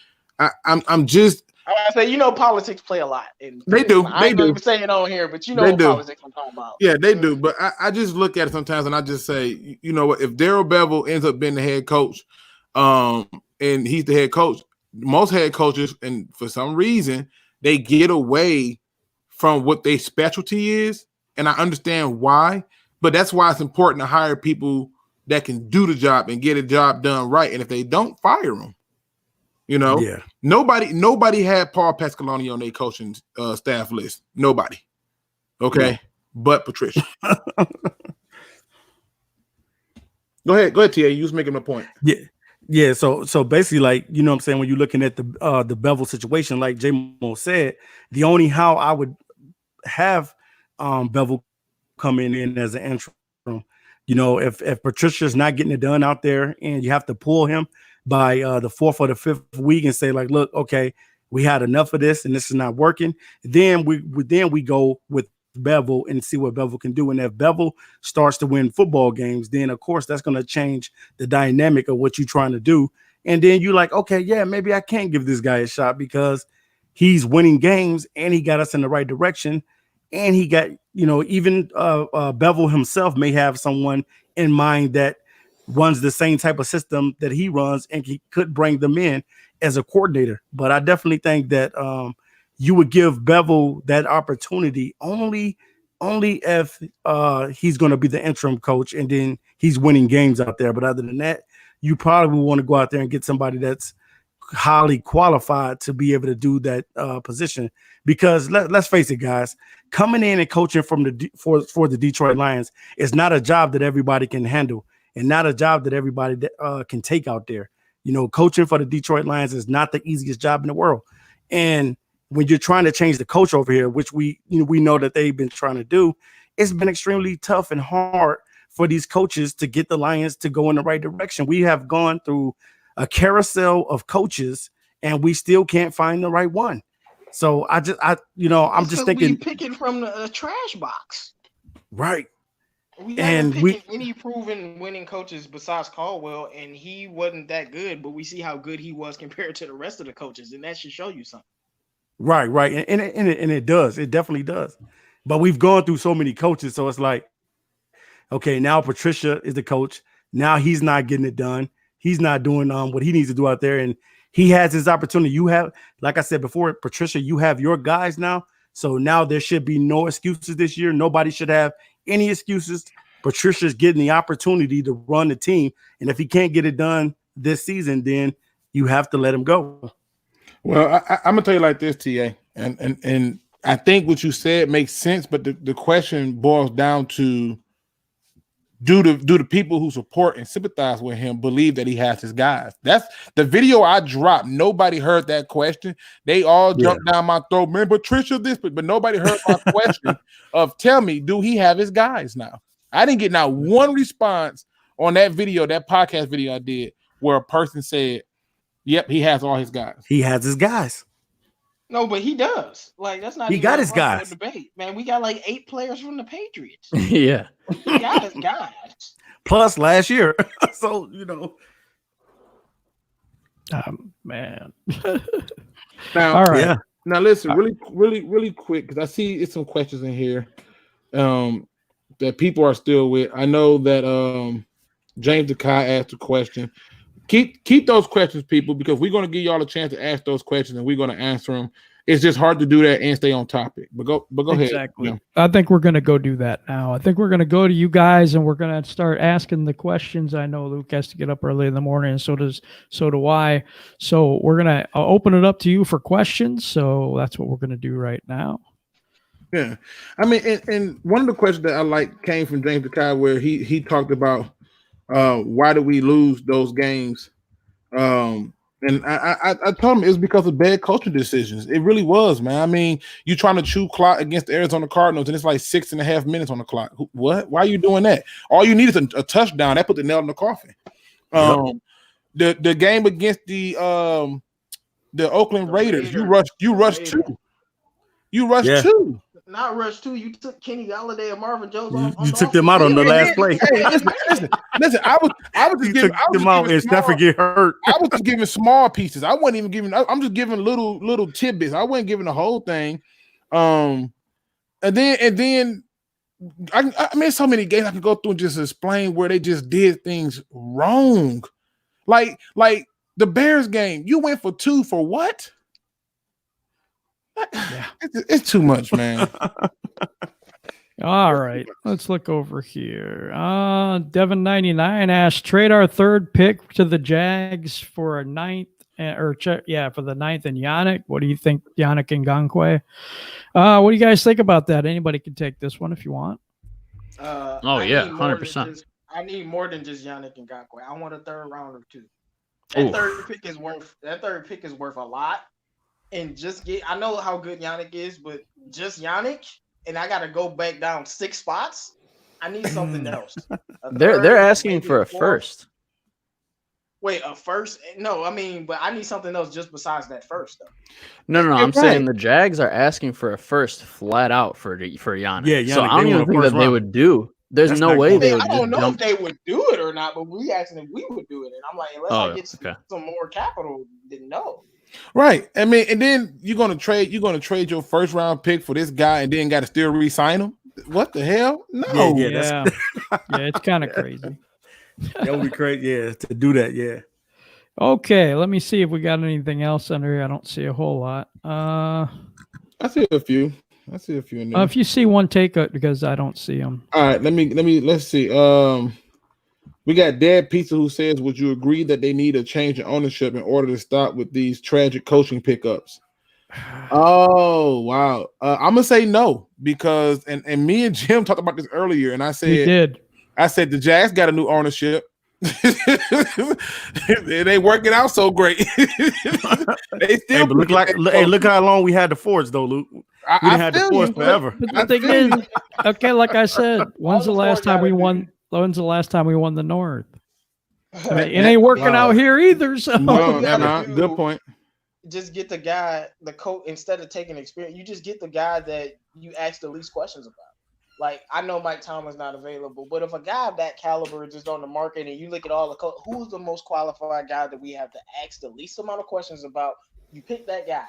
I'm just. I say, politics play a lot. And they do. I ain't gonna say it on here, but what politics I'm talking about. Yeah, they do. But I just look at it sometimes and I just say, you know what, if Daryl Bevel ends up being the head coach, and he's the head coach, most head coaches, and for some reason, they get away from what their specialty is. And I understand why, but that's why it's important to hire people that can do the job and get a job done right. And if they don't, fire them. Yeah. Nobody had Paul Pasqualoni on their coaching staff list. Nobody. Okay. No. But Patricia. Go ahead, TA. You was making a point. Yeah. So basically, like, what I'm saying, when you're looking at the Bevel situation, like J-Mo said, the only how I would have Bevel coming in as an interim, if Patricia's not getting it done out there and you have to pull him by the 4th or the 5th week and say, like, look, okay, we had enough of this and this is not working. Then we go with Bevel and see what Bevel can do. And if Bevel starts to win football games, then of course that's going to change the dynamic of what you're trying to do. And then you're like, okay, yeah, maybe I can give this guy a shot because he's winning games and he got us in the right direction. And he got, even Bevel himself may have someone in mind that runs the same type of system that he runs, and he could bring them in as a coordinator. But I definitely think that you would give Bevel that opportunity only if he's going to be the interim coach and then he's winning games out there. But other than that, you probably want to go out there and get somebody that's highly qualified to be able to do that position. Because let's face it, guys, coming in and coaching for the Detroit Lions is not a job that everybody can handle. And not a job that everybody can take out there. Coaching for the Detroit Lions is not the easiest job in the world. And when you're trying to change the coach over here, which we know that they've been trying to do, it's been extremely tough and hard for these coaches to get the Lions to go in the right direction. We have gone through a carousel of coaches, and we still can't find the right one. So I'm just thinking, we picking from the trash box, right? We haven't picked any proven winning coaches besides Caldwell, and he wasn't that good, but we see how good he was compared to the rest of the coaches, and that should show you something. Right. And it does. It definitely does. But we've gone through so many coaches, so it's like, okay, now Patricia is the coach. Now he's not getting it done. He's not doing what he needs to do out there, and he has his opportunity. You have, like I said before, Patricia, you have your guys now. So now there should be no excuses this year. Nobody should have any excuses. Patricia's getting the opportunity to run the team. And if he can't get it done this season, then you have to let him go. Well, I'm going to tell you like this, TA. And I think what you said makes sense, but the question boils down to, do the people who support and sympathize with him believe that he has his guys? That's the video I dropped. Nobody heard that question. They all jumped down my throat. Man, Patricia this, but nobody heard my question of, tell me, do he have his guys now? I didn't get not one response on that video, that podcast video I did, where a person said, yep, he has all his guys. He has his guys. No, but he does. Like, that's not. He got his guys. Debate, man. We got like 8 players from the Patriots. Yeah, he got his guys. Plus last year, so man. Now, all right. Yeah. Now listen, really quick, because I see it's some questions in here that people are still with. I know that James Dekai asked a question. keep those questions, people, because we're going to give y'all a chance to ask those questions and we're going to answer them. It's just hard to do that and stay on topic. But go ahead. Exactly. You know. I think we're going to go do that now. I think we're going to go to you guys and we're going to start asking the questions. I know Luke has to get up early in the morning, and so do I. So we're going to open it up to you for questions. So that's what we're going to do right now. Yeah, I mean, and one of the questions that I like came from James DeKai, where he talked about why do we lose those games. And I told him it was because of bad coaching decisions. It really was, man. I mean, you're trying to chew clock against the Arizona Cardinals, and it's like 6.5 minutes on the clock. What? Why are you doing that? All you need is a touchdown. That put the nail in the coffin. The game against the Oakland Raiders, you rushed two. You rushed two. Not rush two. You took Kenny Galladay and Marvin Jones off. You took them out on the last play. Hey, listen. I was just giving them out and Stafford get hurt. I was just giving small pieces. I wasn't even giving. I'm just giving little tidbits. I wasn't giving the whole thing. And then I mean, so many games I can go through and just explain where they just did things wrong. Like the Bears game, you went for 2 for what? Yeah, it's too much, man. All right, let's look over here. Devin99 asked, trade our third pick to the Jags for a 9th, for the 9th and Yannick. What do you think, Yannick Ngakoue? What do you guys think about that? Anybody can take this one if you want. 100%. I need more than just Yannick Ngakoue. I want a third rounder too. That third pick is worth a lot. And I know how good Yannick is, but just Yannick, and I got to go back down 6 spots. I need something else. They're asking for a first. Wait, a first? No, I mean, but I need something else just besides that first, though. No. I'm saying the Jags are asking for a first flat out for Yannick. Yeah, Yannick, so I don't even think that they would do. There's no way they would. I don't know if they would do it or not, but we asked if we would do it, and I'm like, unless I get some more capital, then no. Right. I mean, and then you're gonna trade your first round pick for this guy and then gotta still re-sign him. What the hell? No. Yeah, it's kind of crazy. That would be crazy, to do that, yeah. Okay, let me see if we got anything else under here. I don't see a whole lot. I see a few in there. If you see one, take it because I don't see them. All right, let's see. We got Dad Pizza who says, would you agree that they need a change in ownership in order to stop with these tragic coaching pickups? Oh, wow. I'm going to say no because, and me and Jim talked about this earlier, and I said, we did. I said the Jags got a new ownership. It ain't working out so great. They still look how long we had the Fords though, Luke. We didn't have the Fords forever. But the thing is, okay, like I said, when's the last time we won the North? I mean, it ain't working out here either. So good point. Just get the guy, the coach, instead of taking experience, you just get the guy that you ask the least questions about. Like, I know Mike Tomlin's not available, but if a guy of that caliber is just on the market and you look at all the who's the most qualified guy that we have to ask the least amount of questions about, you pick that guy.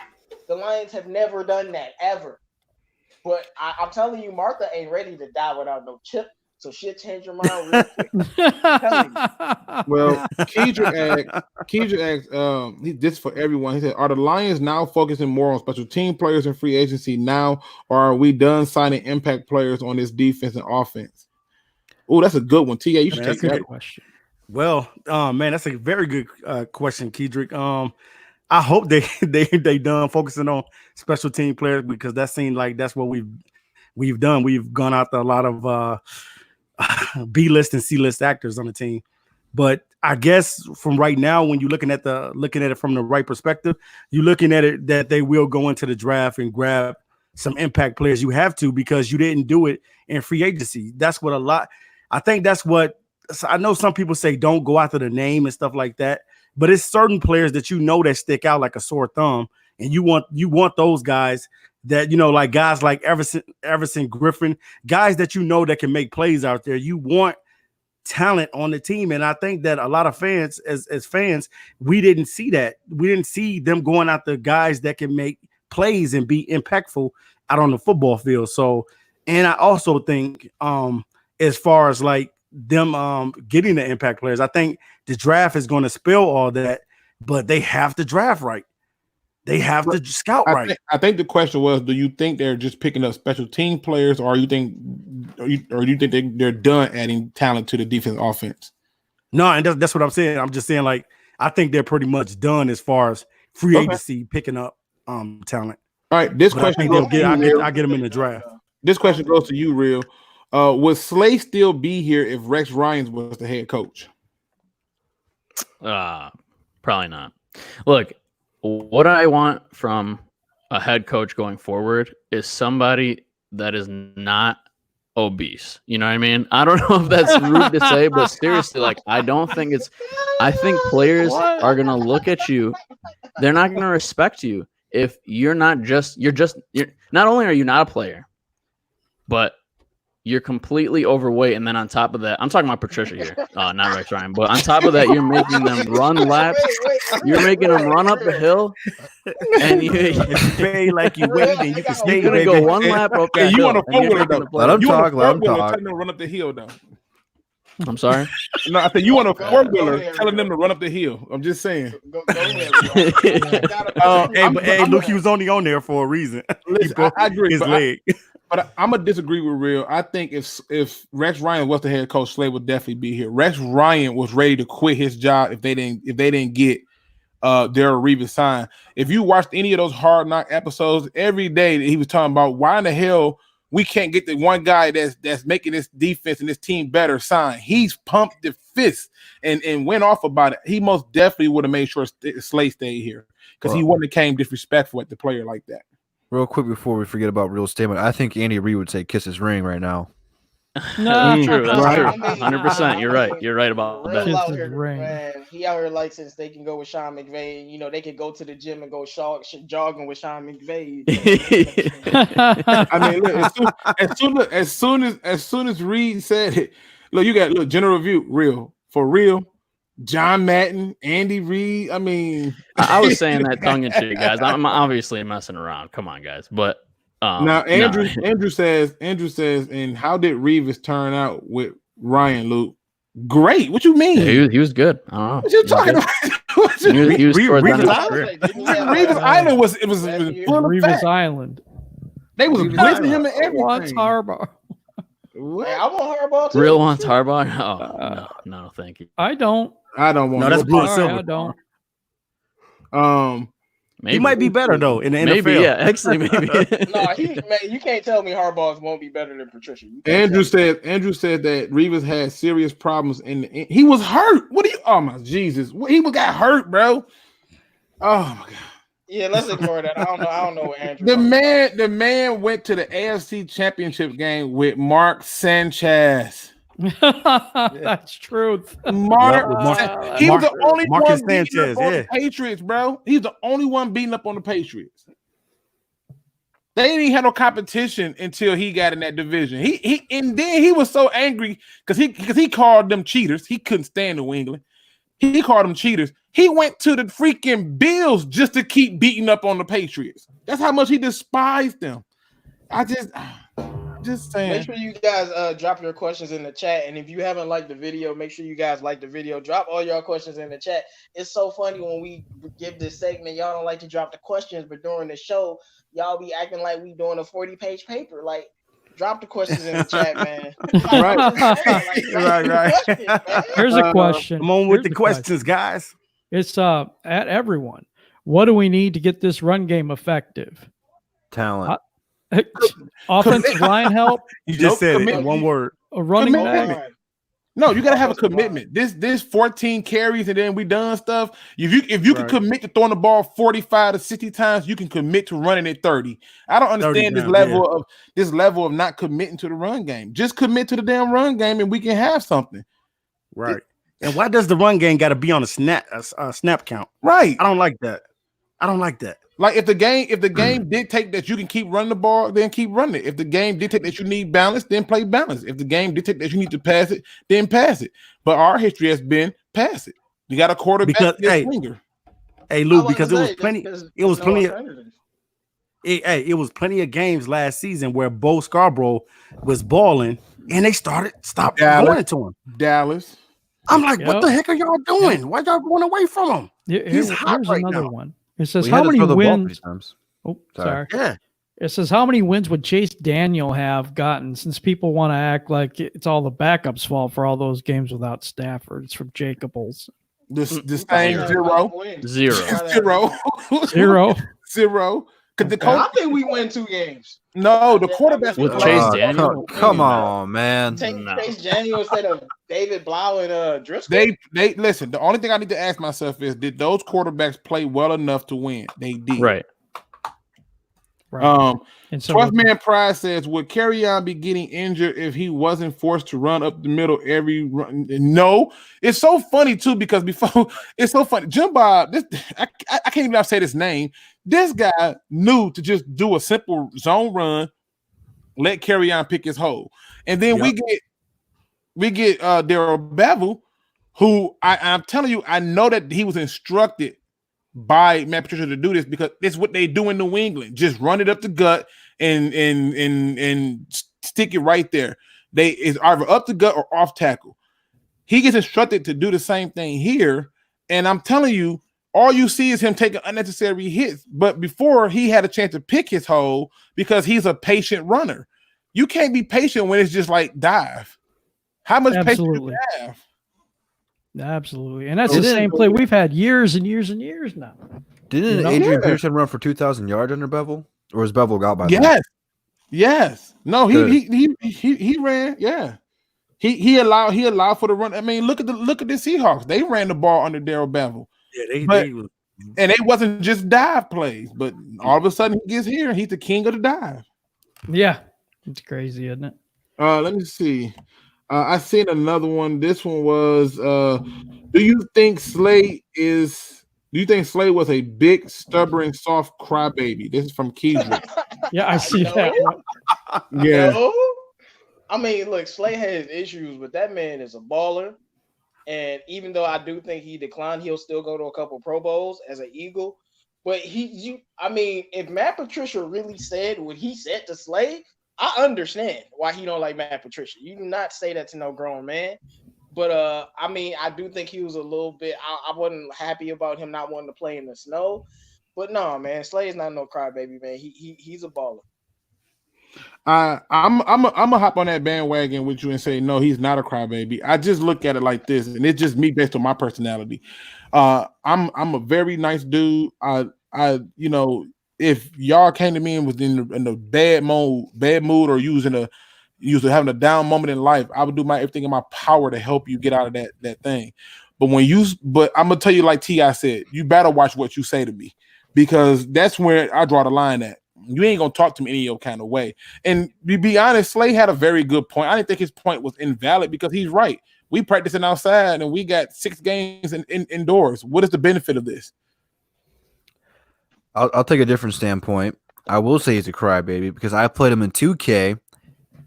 The Lions have never done that, ever. But I'm telling you, Martha ain't ready to die without no chip, so she'll change her mind real quick. Well, Kedrick asked, this for everyone. He said, are the Lions now focusing more on special team players and free agency now, or are we done signing impact players on this defense and offense? Oh, that's a good one. Tia, you should take that question. Well, man, that's a very good question, Kedrick. I hope they done focusing on special team players because that seemed like that's what we've done. We've gone after a lot of B-list and C-list actors on the team. But I guess from right now, when you're looking at it from the right perspective, you're looking at it that they will go into the draft and grab some impact players. You have to because you didn't do it in free agency. That's what I think that's what I know. Some people say don't go after the name and stuff like that, but it's certain players that that stick out like a sore thumb, and you want those guys that, like guys like Everson Griffin, guys that that can make plays out there. You want talent on the team. And I think that a lot of fans, as fans, we didn't see that. We didn't see them going out the guys that can make plays and be impactful out on the football field. So, and I also think as far as like them getting the impact players. I think the draft is going to spill all that, but they have to draft right. They have to scout right. I think the question was, do you think they're just picking up special team players, or you think they're done adding talent to the defense offense? No, and that's what I'm saying. I'm just saying, like, I think they're pretty much done as far as free agency picking up talent. All right, this question I get them in the draft. This question goes to you, Real. Would Slay still be here if Rex Ryan was the head coach? Probably not. Look, what I want from a head coach going forward is somebody that is not obese. You know what I mean? I don't know if that's rude to say, but seriously, like, I think players are going to look at you. They're not going to respect you if you're not only are you not a player, but you're completely overweight, and then on top of that, I'm talking about Patricia here, not Rex Ryan. But on top of that, you're making them run laps. You're making them run up the hill, and you stay like you wait, and you can stay. You're gonna go one lap up that you hill. Want a four-wheeler though? Let him talk. Let him Tell talk. them to run up the hill though. I'm sorry. No, I said you want a four-wheeler, telling them to run up the hill. I'm just saying. Go ahead. Hey, look, he was only on there for a reason. Listen, I agree. His leg. But I'm gonna disagree with Real. I think if Rex Ryan was the head coach, Slay would definitely be here. Rex Ryan was ready to quit his job if they didn't get Darrell Reeves signed. If you watched any of those Hard Knock episodes, every day he was talking about why in the hell we can't get the one guy that's making this defense and this team better signed. He's pumped the fist and went off about it. He most definitely would have made sure Slay stayed here because he wouldn't have came disrespectful at the player like that. Real quick before we forget about Real statement, I think Andy Reid would say kiss his ring right now. No, true. That's Right. true. 100%. You're right. You're right about that. Real out Kiss here, his ring. man. He out here like since they can go with Sean McVay. You know, they could go to the gym and go jogging with Sean McVay. I mean, look, as soon as Reed said it, look, general review, Real. John Madden, Andy Reid. I mean, I was saying that tongue in cheek, guys. I'm obviously messing around. Come on, guys. But now Andrew says, and how did Reeves turn out with Ryan, Luke? Great. What you mean? Yeah, he was good. I don't know. What you talking about? He was towards the end of his Reeves career. Reeves Island was full of Reeves fat. Island. They was blitzing him and everything. What's Harbaugh? Hey, I want Harbaugh too. Real wants Harbaugh? Oh, no, thank you. I don't. I don't want. No, that's blue and All silver. right, I don't. Maybe. He might be better though in the NFL. Maybe, yeah. Actually, maybe. No, you can't tell me Harbaugh won't be better than Patricia. Andrew said that Reeves had serious problems he was hurt. What do you? Oh my Jesus! He got hurt, bro. Oh my God. Yeah, let's ignore that. I don't know what Andrew. The man went to the AFC Championship game with Mark Sanchez. That's truth. He was the only Marcus one beating Sanchez, up on the Patriots, bro. He's the only one beating up on the Patriots. They didn't have no competition until he got in that division. And then he was so angry because he called them cheaters. He couldn't stand New England. He called them cheaters. He went to the freaking Bills just to keep beating up on the Patriots. That's how much he despised them. Just saying. Make sure you guys drop your questions in the chat. And if you haven't liked the video, make sure you guys like the video. Drop all your questions in the chat. It's so funny when we give this segment, y'all don't like to drop the questions, but during the show, y'all be acting like we doing a 40-page paper. Like, drop the questions in the chat, man. Right. Here's a question. Come on with the questions, guys. It's at everyone. What do we need to get this run game effective? Talent. Offensive line help. You just said it in one word. A running back. No, you gotta have a commitment. This 14 carries and then we done stuff. If you can commit to throwing the ball 45 to 60 times, you can commit to running it 30. I don't understand this level of not committing to the run game. Just commit to the damn run game and we can have something. Right. And why does the run game got to be on a snap count? Right. I don't like that. Like if the game dictate that you can keep running the ball, then keep running it. If the game dictate that you need balance, then play balance. If the game dictate that you need to pass it, then pass it. But our history has been pass it. You got a quarterback finger. Hey Lou, because it was plenty of games last season where Bo Scarborough was balling and they stopped Dallas. going to him. Dallas. I'm like, what the heck are y'all doing? Why y'all going away from him? He's hot Here's right another now. one. It says We how had to many throw the ball wins? 3 times. Oh, Sorry. sorry. Yeah. It says how many wins would Chase Daniel have gotten, since people want to act like it's all the backups' fault for all those games without Stafford. It's from Jacob Olsen. The He same probably had zero. 5 wins. Zero. Zero. Zero. Because the Okay. coach, I think we win 2 games. no, the quarterbacks With play. Chase Daniel? Come on, man. Take No. Chase Daniel instead of David Blau and Driscoll. They listen. The only thing I need to ask myself is, did those quarterbacks play well enough to win? They did. Right. And so 12th Man Pride says, would Kerryon be getting injured if he wasn't forced to run up the middle every run? No. It's so funny too, because before it's so funny. Jim Bob, I can't even say this name. This guy knew to just do a simple zone run, let Kerryon pick his hole, and then we get Daryl Bevel, who I'm telling you, I know that he was instructed by Matt Patricia to do this, because it's what they do in New England. Just run it up the gut and stick it right there. It's either up the gut or off tackle. He gets instructed to do the same thing here, and I'm telling you, all you see is him taking unnecessary hits. But before, he had a chance to pick his hole because he's a patient runner. You can't be patient when it's just like dive. How much patience do you have? Absolutely. And that's the same play we've had years and years and years now. Didn't Adrian Peterson run for 2,000 yards under Bevel? Or was Bevel got by that? Yes. No, he ran. Yeah. He allowed for the run. I mean, look at the Seahawks. They ran the ball under Daryl Bevel. Yeah, and it wasn't just dive plays, but all of a sudden he gets here and he's the king of the dive. Yeah. It's crazy, isn't it? Let me see. I seen another one. This one was do you think Slay was a big, stubborn, soft crybaby? This is from Keyswood. Yeah, I see that one. Yeah. No. I mean, look, Slay has issues, but that man is a baller. And even though I do think he declined, he'll still go to a couple Pro Bowls as an Eagle. But if Matt Patricia really said what he said to Slay, I understand why he don't like Matt Patricia. You do not say that to no grown man. But I do think he was a little bit. I wasn't happy about him not wanting to play in the snow. But no, man, Slay is not no crybaby, man. He's a baller. I'm gonna hop on that bandwagon with you and say no, he's not a crybaby. I just look at it like this, and it's just me based on my personality. I'm a very nice dude. If y'all came to me and was in a bad mood, or having a down moment in life, I would do everything in my power to help you get out of that thing. But I'm gonna tell you, like T.I. said, you better watch what you say to me, because that's where I draw the line at. You ain't gonna talk to me any of your kind of way. And to be honest, Slay had a very good point. I didn't think his point was invalid, because he's right. We practicing outside and we got 6 games indoors. What is the benefit of this? I'll take a different standpoint. I will say he's a crybaby because I played him in 2K,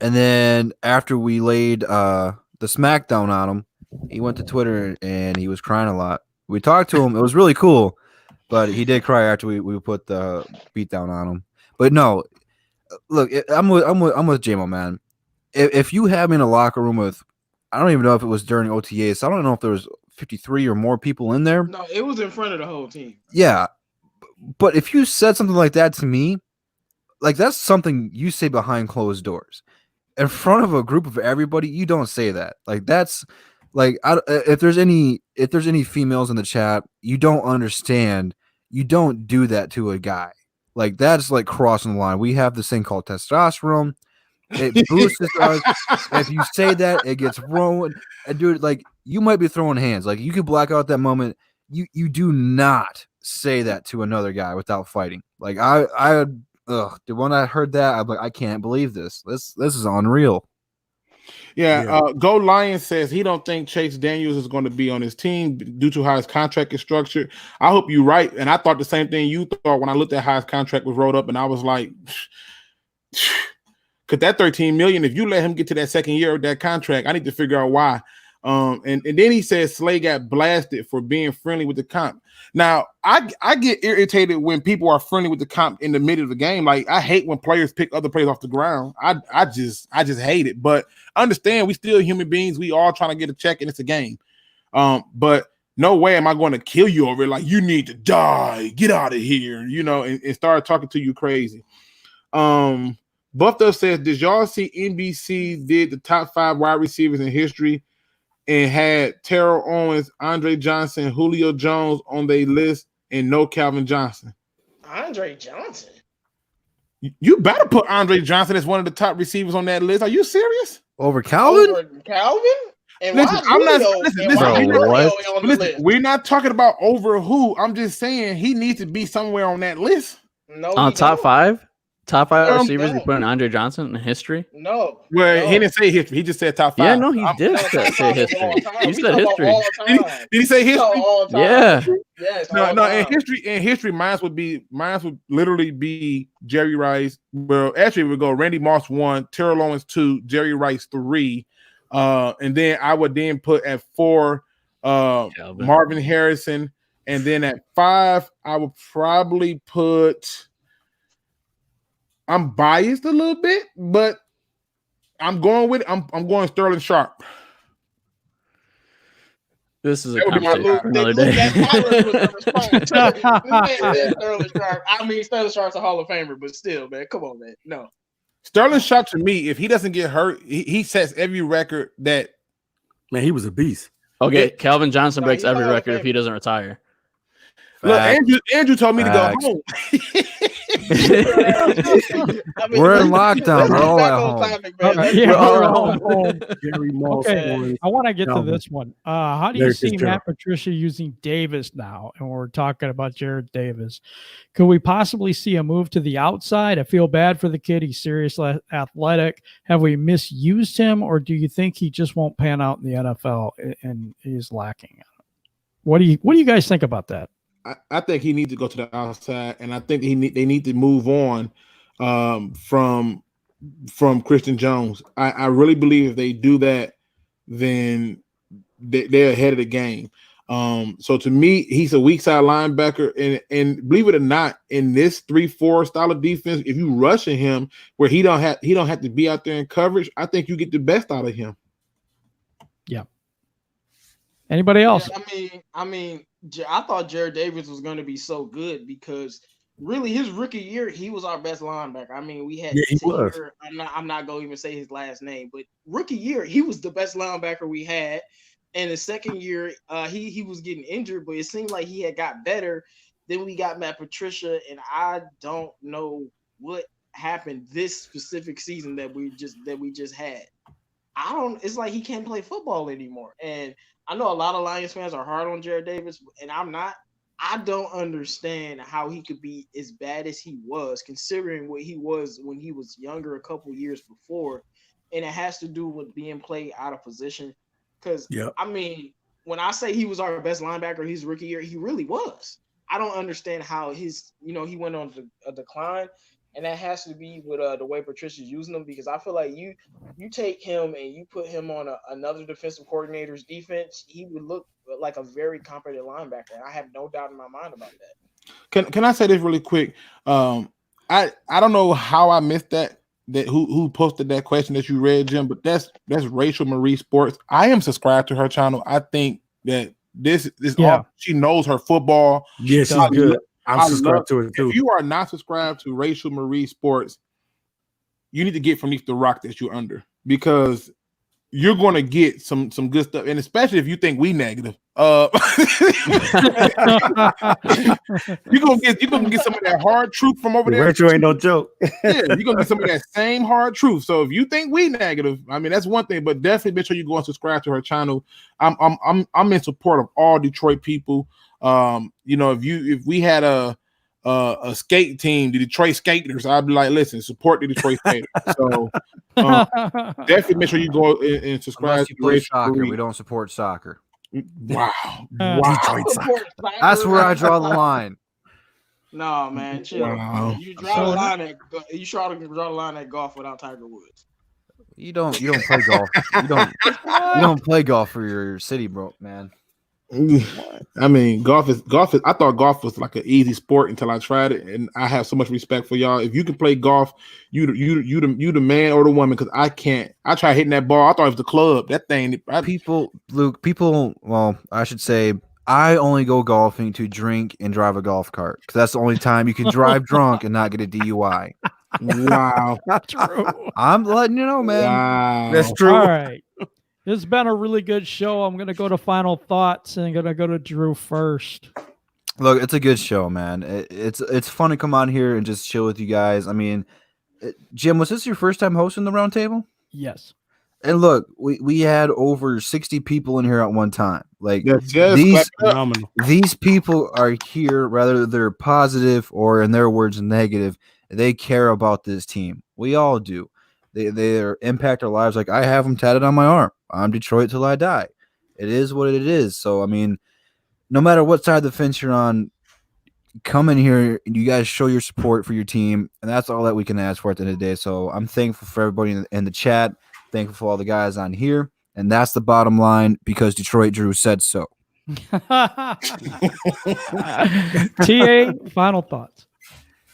and then after we laid the smackdown on him, he went to Twitter and he was crying a lot. We talked to him; it was really cool, but he did cry after we put the beat down on him. But no, look, I'm with J-Mo, man. If you have me in a locker room with, I don't even know if it was during OTAs. So I don't know if there was 53 or more people in there. No, it was in front of the whole team. Yeah. But if you said something like that to me, like that's something you say behind closed doors. In front of a group of everybody, you don't say that. Like that's like if there's any females in the chat, you don't understand. You don't do that to a guy. Like that's like crossing the line. We have this thing called testosterone. It boosts us. If you say that, it gets ruined. And dude, like you might be throwing hands. Like you could black out that moment. You do not say that to another guy without fighting. Like when I heard that, I'm like, I can't believe this. This is unreal. Yeah. Go Lion says he don't think Chase Daniels is going to be on his team due to how his contract is structured. I hope you're right. And I thought the same thing you thought when I looked at how his contract was rolled up, and I was like, could that $13 million, if you let him get to that second year of that contract, I need to figure out why. And then he said Slay got blasted for being friendly with the comp. Now, I get irritated when people are friendly with the comp in the middle of the game. Like, I hate when players pick other players off the ground. I just hate it. But understand, we still human beings. We all trying to get a check, and it's a game. But no way am I going to kill you over it. Like, you need to die. Get out of here, and start talking to you crazy. Buffalo says, did y'all see NBC did the top 5 wide receivers in history and had Terrell Owens, Andre Johnson, Julio Jones on their list and no Calvin Johnson? Andre Johnson? You better put Andre Johnson as one of the top receivers on that list. Are you serious? Over Calvin? Over Calvin? And listen, we're not talking about over who. I'm just saying he needs to be somewhere on that list. No, top 5? Top 5 receivers, you put in Andre Johnson in history? No. Well, he didn't say history. He just said top 5. Yeah, no, he did say history. He said history. Did he say history? Yeah. Yes. No. In history, mine would literally be Jerry Rice. Well, actually, we would go Randy Moss 1, Terrell Owens 2, Jerry Rice 3, and then I would then put at 4 Marvin Harrison, and then at 5 I would probably put. I'm biased a little bit, but I'm going with I'm going Sterling Sharp. This is a conversation for another day. Sterling Sharp's a Hall of Famer, but still, man, come on, man. No. Sterling Sharp, to me, if he doesn't get hurt, he sets every record that. Man, he was a beast. Okay, Calvin Johnson breaks every record if he doesn't retire. Look, Andrew told me to go home. We're in lockdown. We're all at home. Okay, I want to get to this one. How do you see Matt Patricia using Davis now? And we're talking about Jared Davis. Could we possibly see a move to the outside? I feel bad for the kid. He's seriously athletic. Have we misused him, or do you think he just won't pan out in the NFL and he's lacking? What do you guys think about that? I think he needs to go to the outside, and I think they need to move on from Christian Jones. I really believe if they do that, then they're ahead of the game. So to me, he's a weak side linebacker, and believe it or not, in this 3-4 style of defense, if you rushing him where he don't have to be out there in coverage, I think you get the best out of him. Yeah. Anybody else? Yeah, I mean, I thought Jared Davis was going to be so good because really his rookie year, he was our best linebacker. I mean, we had Tinker, I'm not going to even say his last name, but rookie year, he was the best linebacker we had. And the second year, he was getting injured, but it seemed like he had got better. Then we got Matt Patricia, and I don't know what happened this specific season that we just had. It's like he can't play football anymore. And I know a lot of Lions fans are hard on Jared Davis, and I'm not. I don't understand how he could be as bad as he was, considering what he was when he was younger a couple years before. And it has to do with being played out of position. Because, I mean, when I say he was our best linebacker his rookie year, he really was. I don't understand how he went on a decline. And that has to be with the way Patricia's using him, because I feel like you take him and you put him on another defensive coordinator's defense, he would look like a very competent linebacker. And I have no doubt in my mind about that. Can I say this really quick? I don't know how I missed that who posted that question that you read, Jim, but that's Rachel Marie Sports. I am subscribed to her channel. I think that this is all she knows her football. Yeah, she's good. I'm subscribed to it too. If you are not subscribed to Rachel Marie Sports, you need to get from the rock that you're under, because you're going to get some good stuff, and especially if you think we negative. You're gonna get some of that hard truth from over there. Retro ain't no joke. Yeah, you're gonna get some of that same hard truth. So if you think we negative, I mean, that's one thing, but definitely make sure you go and subscribe to her channel. I'm in support of all Detroit people. If we had a skate team, the Detroit Skaters, I'd be like, listen, support the Detroit Skaters. So definitely make sure you go and subscribe. Unless you play soccer, we don't support soccer. Wow. That's where I draw the line. No, man, chill. Wow. You draw the line at golf without Tiger Woods. You don't play golf. You don't play golf for your city, bro, man. I mean, golf is. I thought golf was like an easy sport until I tried it, and I have so much respect for y'all. If you can play golf, you the man or the woman. Because I can't. I tried hitting that ball. I thought it was the club. That thing. People. Well, I should say I only go golfing to drink and drive a golf cart because that's the only time you can drive drunk and not get a DUI. Wow, Not true. I'm letting you know, man. Wow, That's true. All right. This has been a really good show. I'm going to go to final thoughts and I'm going to go to Drew first. Look, it's a good show, man. It's fun to come on here and just chill with you guys. I mean, Jim, was this your first time hosting the round table? Yes. And look, we had over 60 people in here at one time. Like yes, these people are here, whether they're positive or, in their words, negative. They care about this team. We all do. They impact our lives. Like I have them tatted on my arm. I'm Detroit till I die. It is what it is. So I mean, no matter what side of the fence you're on, come in here and you guys show your support for your team, and that's all that we can ask for at the end of the day. So I'm thankful for everybody in the chat. Thankful for all the guys on here, and that's the bottom line because Detroit Drew said so. TA, final thoughts.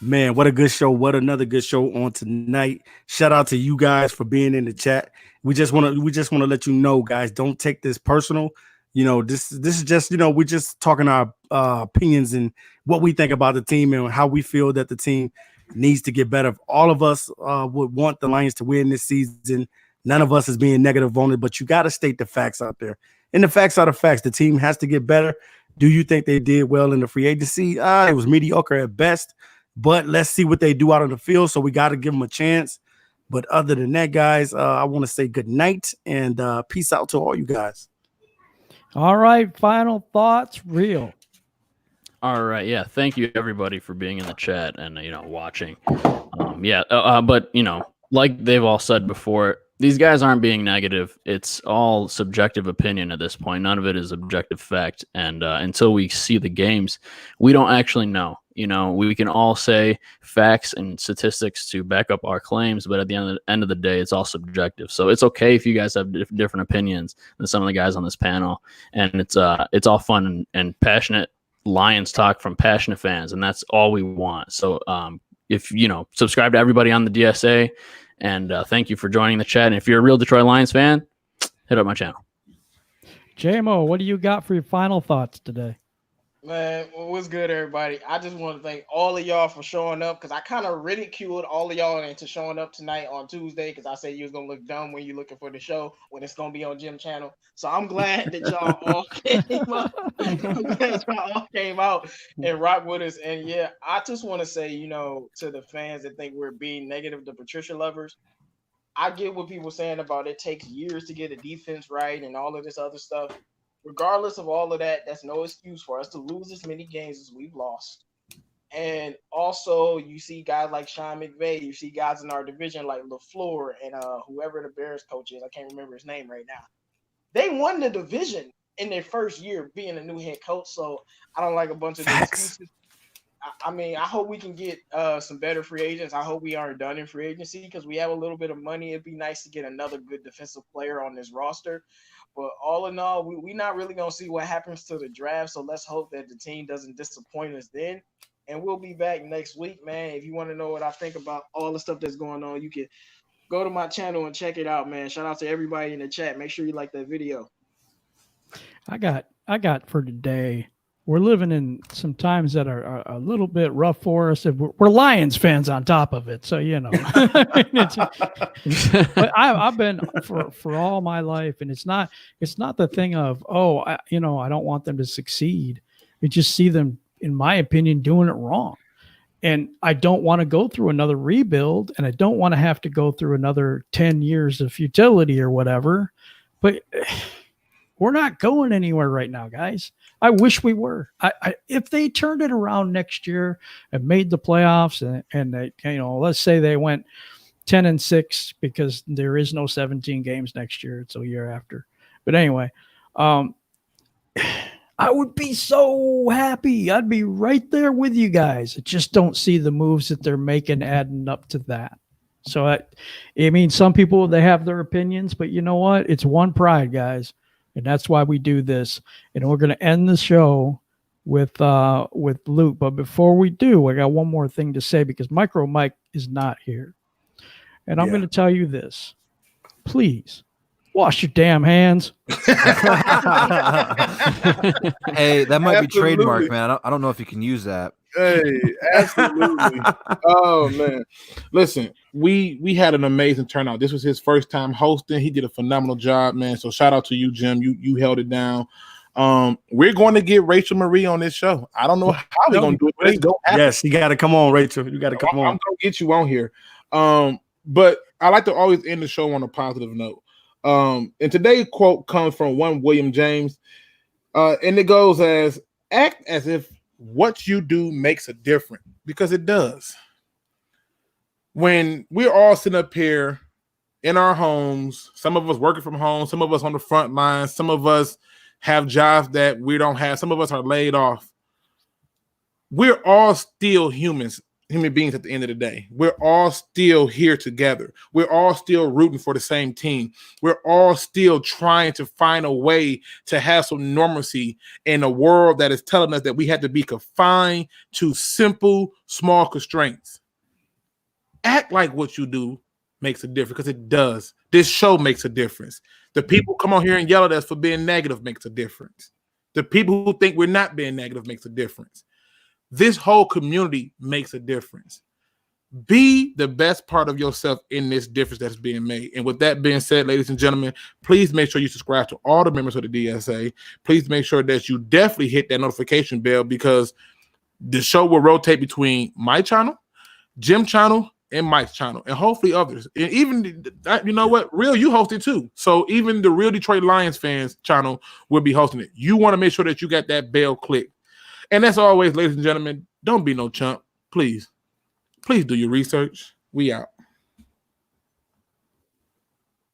Man, what a good show. What another good show on tonight. Shout out to you guys for being in the chat. We just want to let you know, guys, don't take this personal. You know, this is just, you know, we're just talking our opinions and what we think about the team and how we feel that the team needs to get better. All of us would want the Lions to win this season. None of us is being negative on it, but you got to state the facts out there. And the facts are the facts. The team has to get better. Do you think they did well in the free agency? It was mediocre at best. But let's see what they do out on the field. So we got to give them a chance. But other than that, guys, I want to say good night and peace out to all you guys. All right. Final thoughts, Real. All right. Yeah. Thank you, everybody, for being in the chat and, watching. But, like they've all said before, these guys aren't being negative. It's all subjective opinion at this point. None of it is objective fact. And until we see the games, we don't actually know. We can all say facts and statistics to back up our claims, but at the end of the day, it's all subjective. So it's okay if you guys have different opinions than some of the guys on this panel, and it's all fun and passionate Lions talk from passionate fans, and that's all we want. So if subscribe to everybody on the DSA, and thank you for joining the chat. And if you're a real Detroit Lions fan, hit up my channel. JMO, what do you got for your final thoughts today? Man, what's good, everybody? I just want to thank all of y'all for showing up because I kind of ridiculed all of y'all into showing up tonight on Tuesday because I said you was going to look dumb when you're looking for the show when it's going to be on Jim channel. So I'm glad that y'all all came out and rock with us. And yeah, I just want to say, to the fans that think we're being negative, the Patricia lovers, I get what people are saying about it takes years to get a defense right and all of this other stuff. Regardless of all of that, that's no excuse for us to lose as many games as we've lost. And also, you see guys like Sean McVay. You see guys in our division like LaFleur and whoever the Bears coach is. I can't remember his name right now. They won the division in their first year being a new head coach. So I don't like a bunch of excuses. I mean, I hope we can get some better free agents. I hope we aren't done in free agency because we have a little bit of money. It'd be nice to get another good defensive player on this roster. But all in all, we're not really going to see what happens to the draft. So let's hope that the team doesn't disappoint us then. And we'll be back next week, man. If you want to know what I think about all the stuff that's going on, you can go to my channel and check it out, man. Shout out to everybody in the chat. Make sure you like that video. I got for today. We're living in some times that are a little bit rough for us. We're Lions fans on top of it, so but I've been for all my life, and it's not the thing of I don't want them to succeed. I just see them, in my opinion, doing it wrong, and I don't want to go through another rebuild, and I don't want to have to go through another 10 years of futility or whatever. But we're not going anywhere right now, guys. I wish we were. If they turned it around next year and made the playoffs, and they, let's say they went 10-6 because there is no 17 games next year; it's a year after. But anyway, I would be so happy. I'd be right there with you guys. I just don't see the moves that they're making adding up to that. So I mean, some people, they have their opinions, but you know what? It's one pride, guys, and that's why we do this. And we're going to end the show with Luke. But before we do, I got one more thing to say because Micro Mike is not here, and I'm going to tell you this: please wash your damn hands. Hey, that might be Absolutely. trademark, man. I don't know if you can use that. Hey, absolutely. Oh man, listen, we had an amazing turnout. This was his first time hosting. He did a phenomenal job, man. So shout out to you, Jim. You held it down. We're going to get Rachel Marie on this show. I don't know how we're going to do it, but it's going to happen. Yes, you got to come on, Rachel. You got to come on. I'm going to get you on here. But I like to always end the show on a positive note. And today's quote comes from one William James, and it goes as, act as if what you do makes a difference, because it does. When we're all sitting up here in our homes, some of us working from home, some of us on the front line, some of us have jobs that we don't have, some of us are laid off. We're all still human beings at the end of the day. We're all still here together. We're all still rooting for the same team. We're all still trying to find a way to have some normalcy in a world that is telling us that we have to be confined to simple, small constraints. Act like what you do makes a difference, because it does. This show makes a difference. The people come on here and yell at us for being negative makes a difference. The people who think we're not being negative makes a difference. This whole community makes a difference. Be the best part of yourself in this difference that's being made. And with that being said, ladies and gentlemen, please make sure you subscribe to all the members of the DSA. Please make sure that you definitely hit that notification bell, because the show will rotate between my channel, Jim's channel, and Mike's channel, and hopefully others. And even, you know what, Real, you host it too. So even the Real Detroit Lions fans channel will be hosting it. You want to make sure that you got that bell clicked. And as always, ladies and gentlemen, don't be no chump. Please do your research. We out.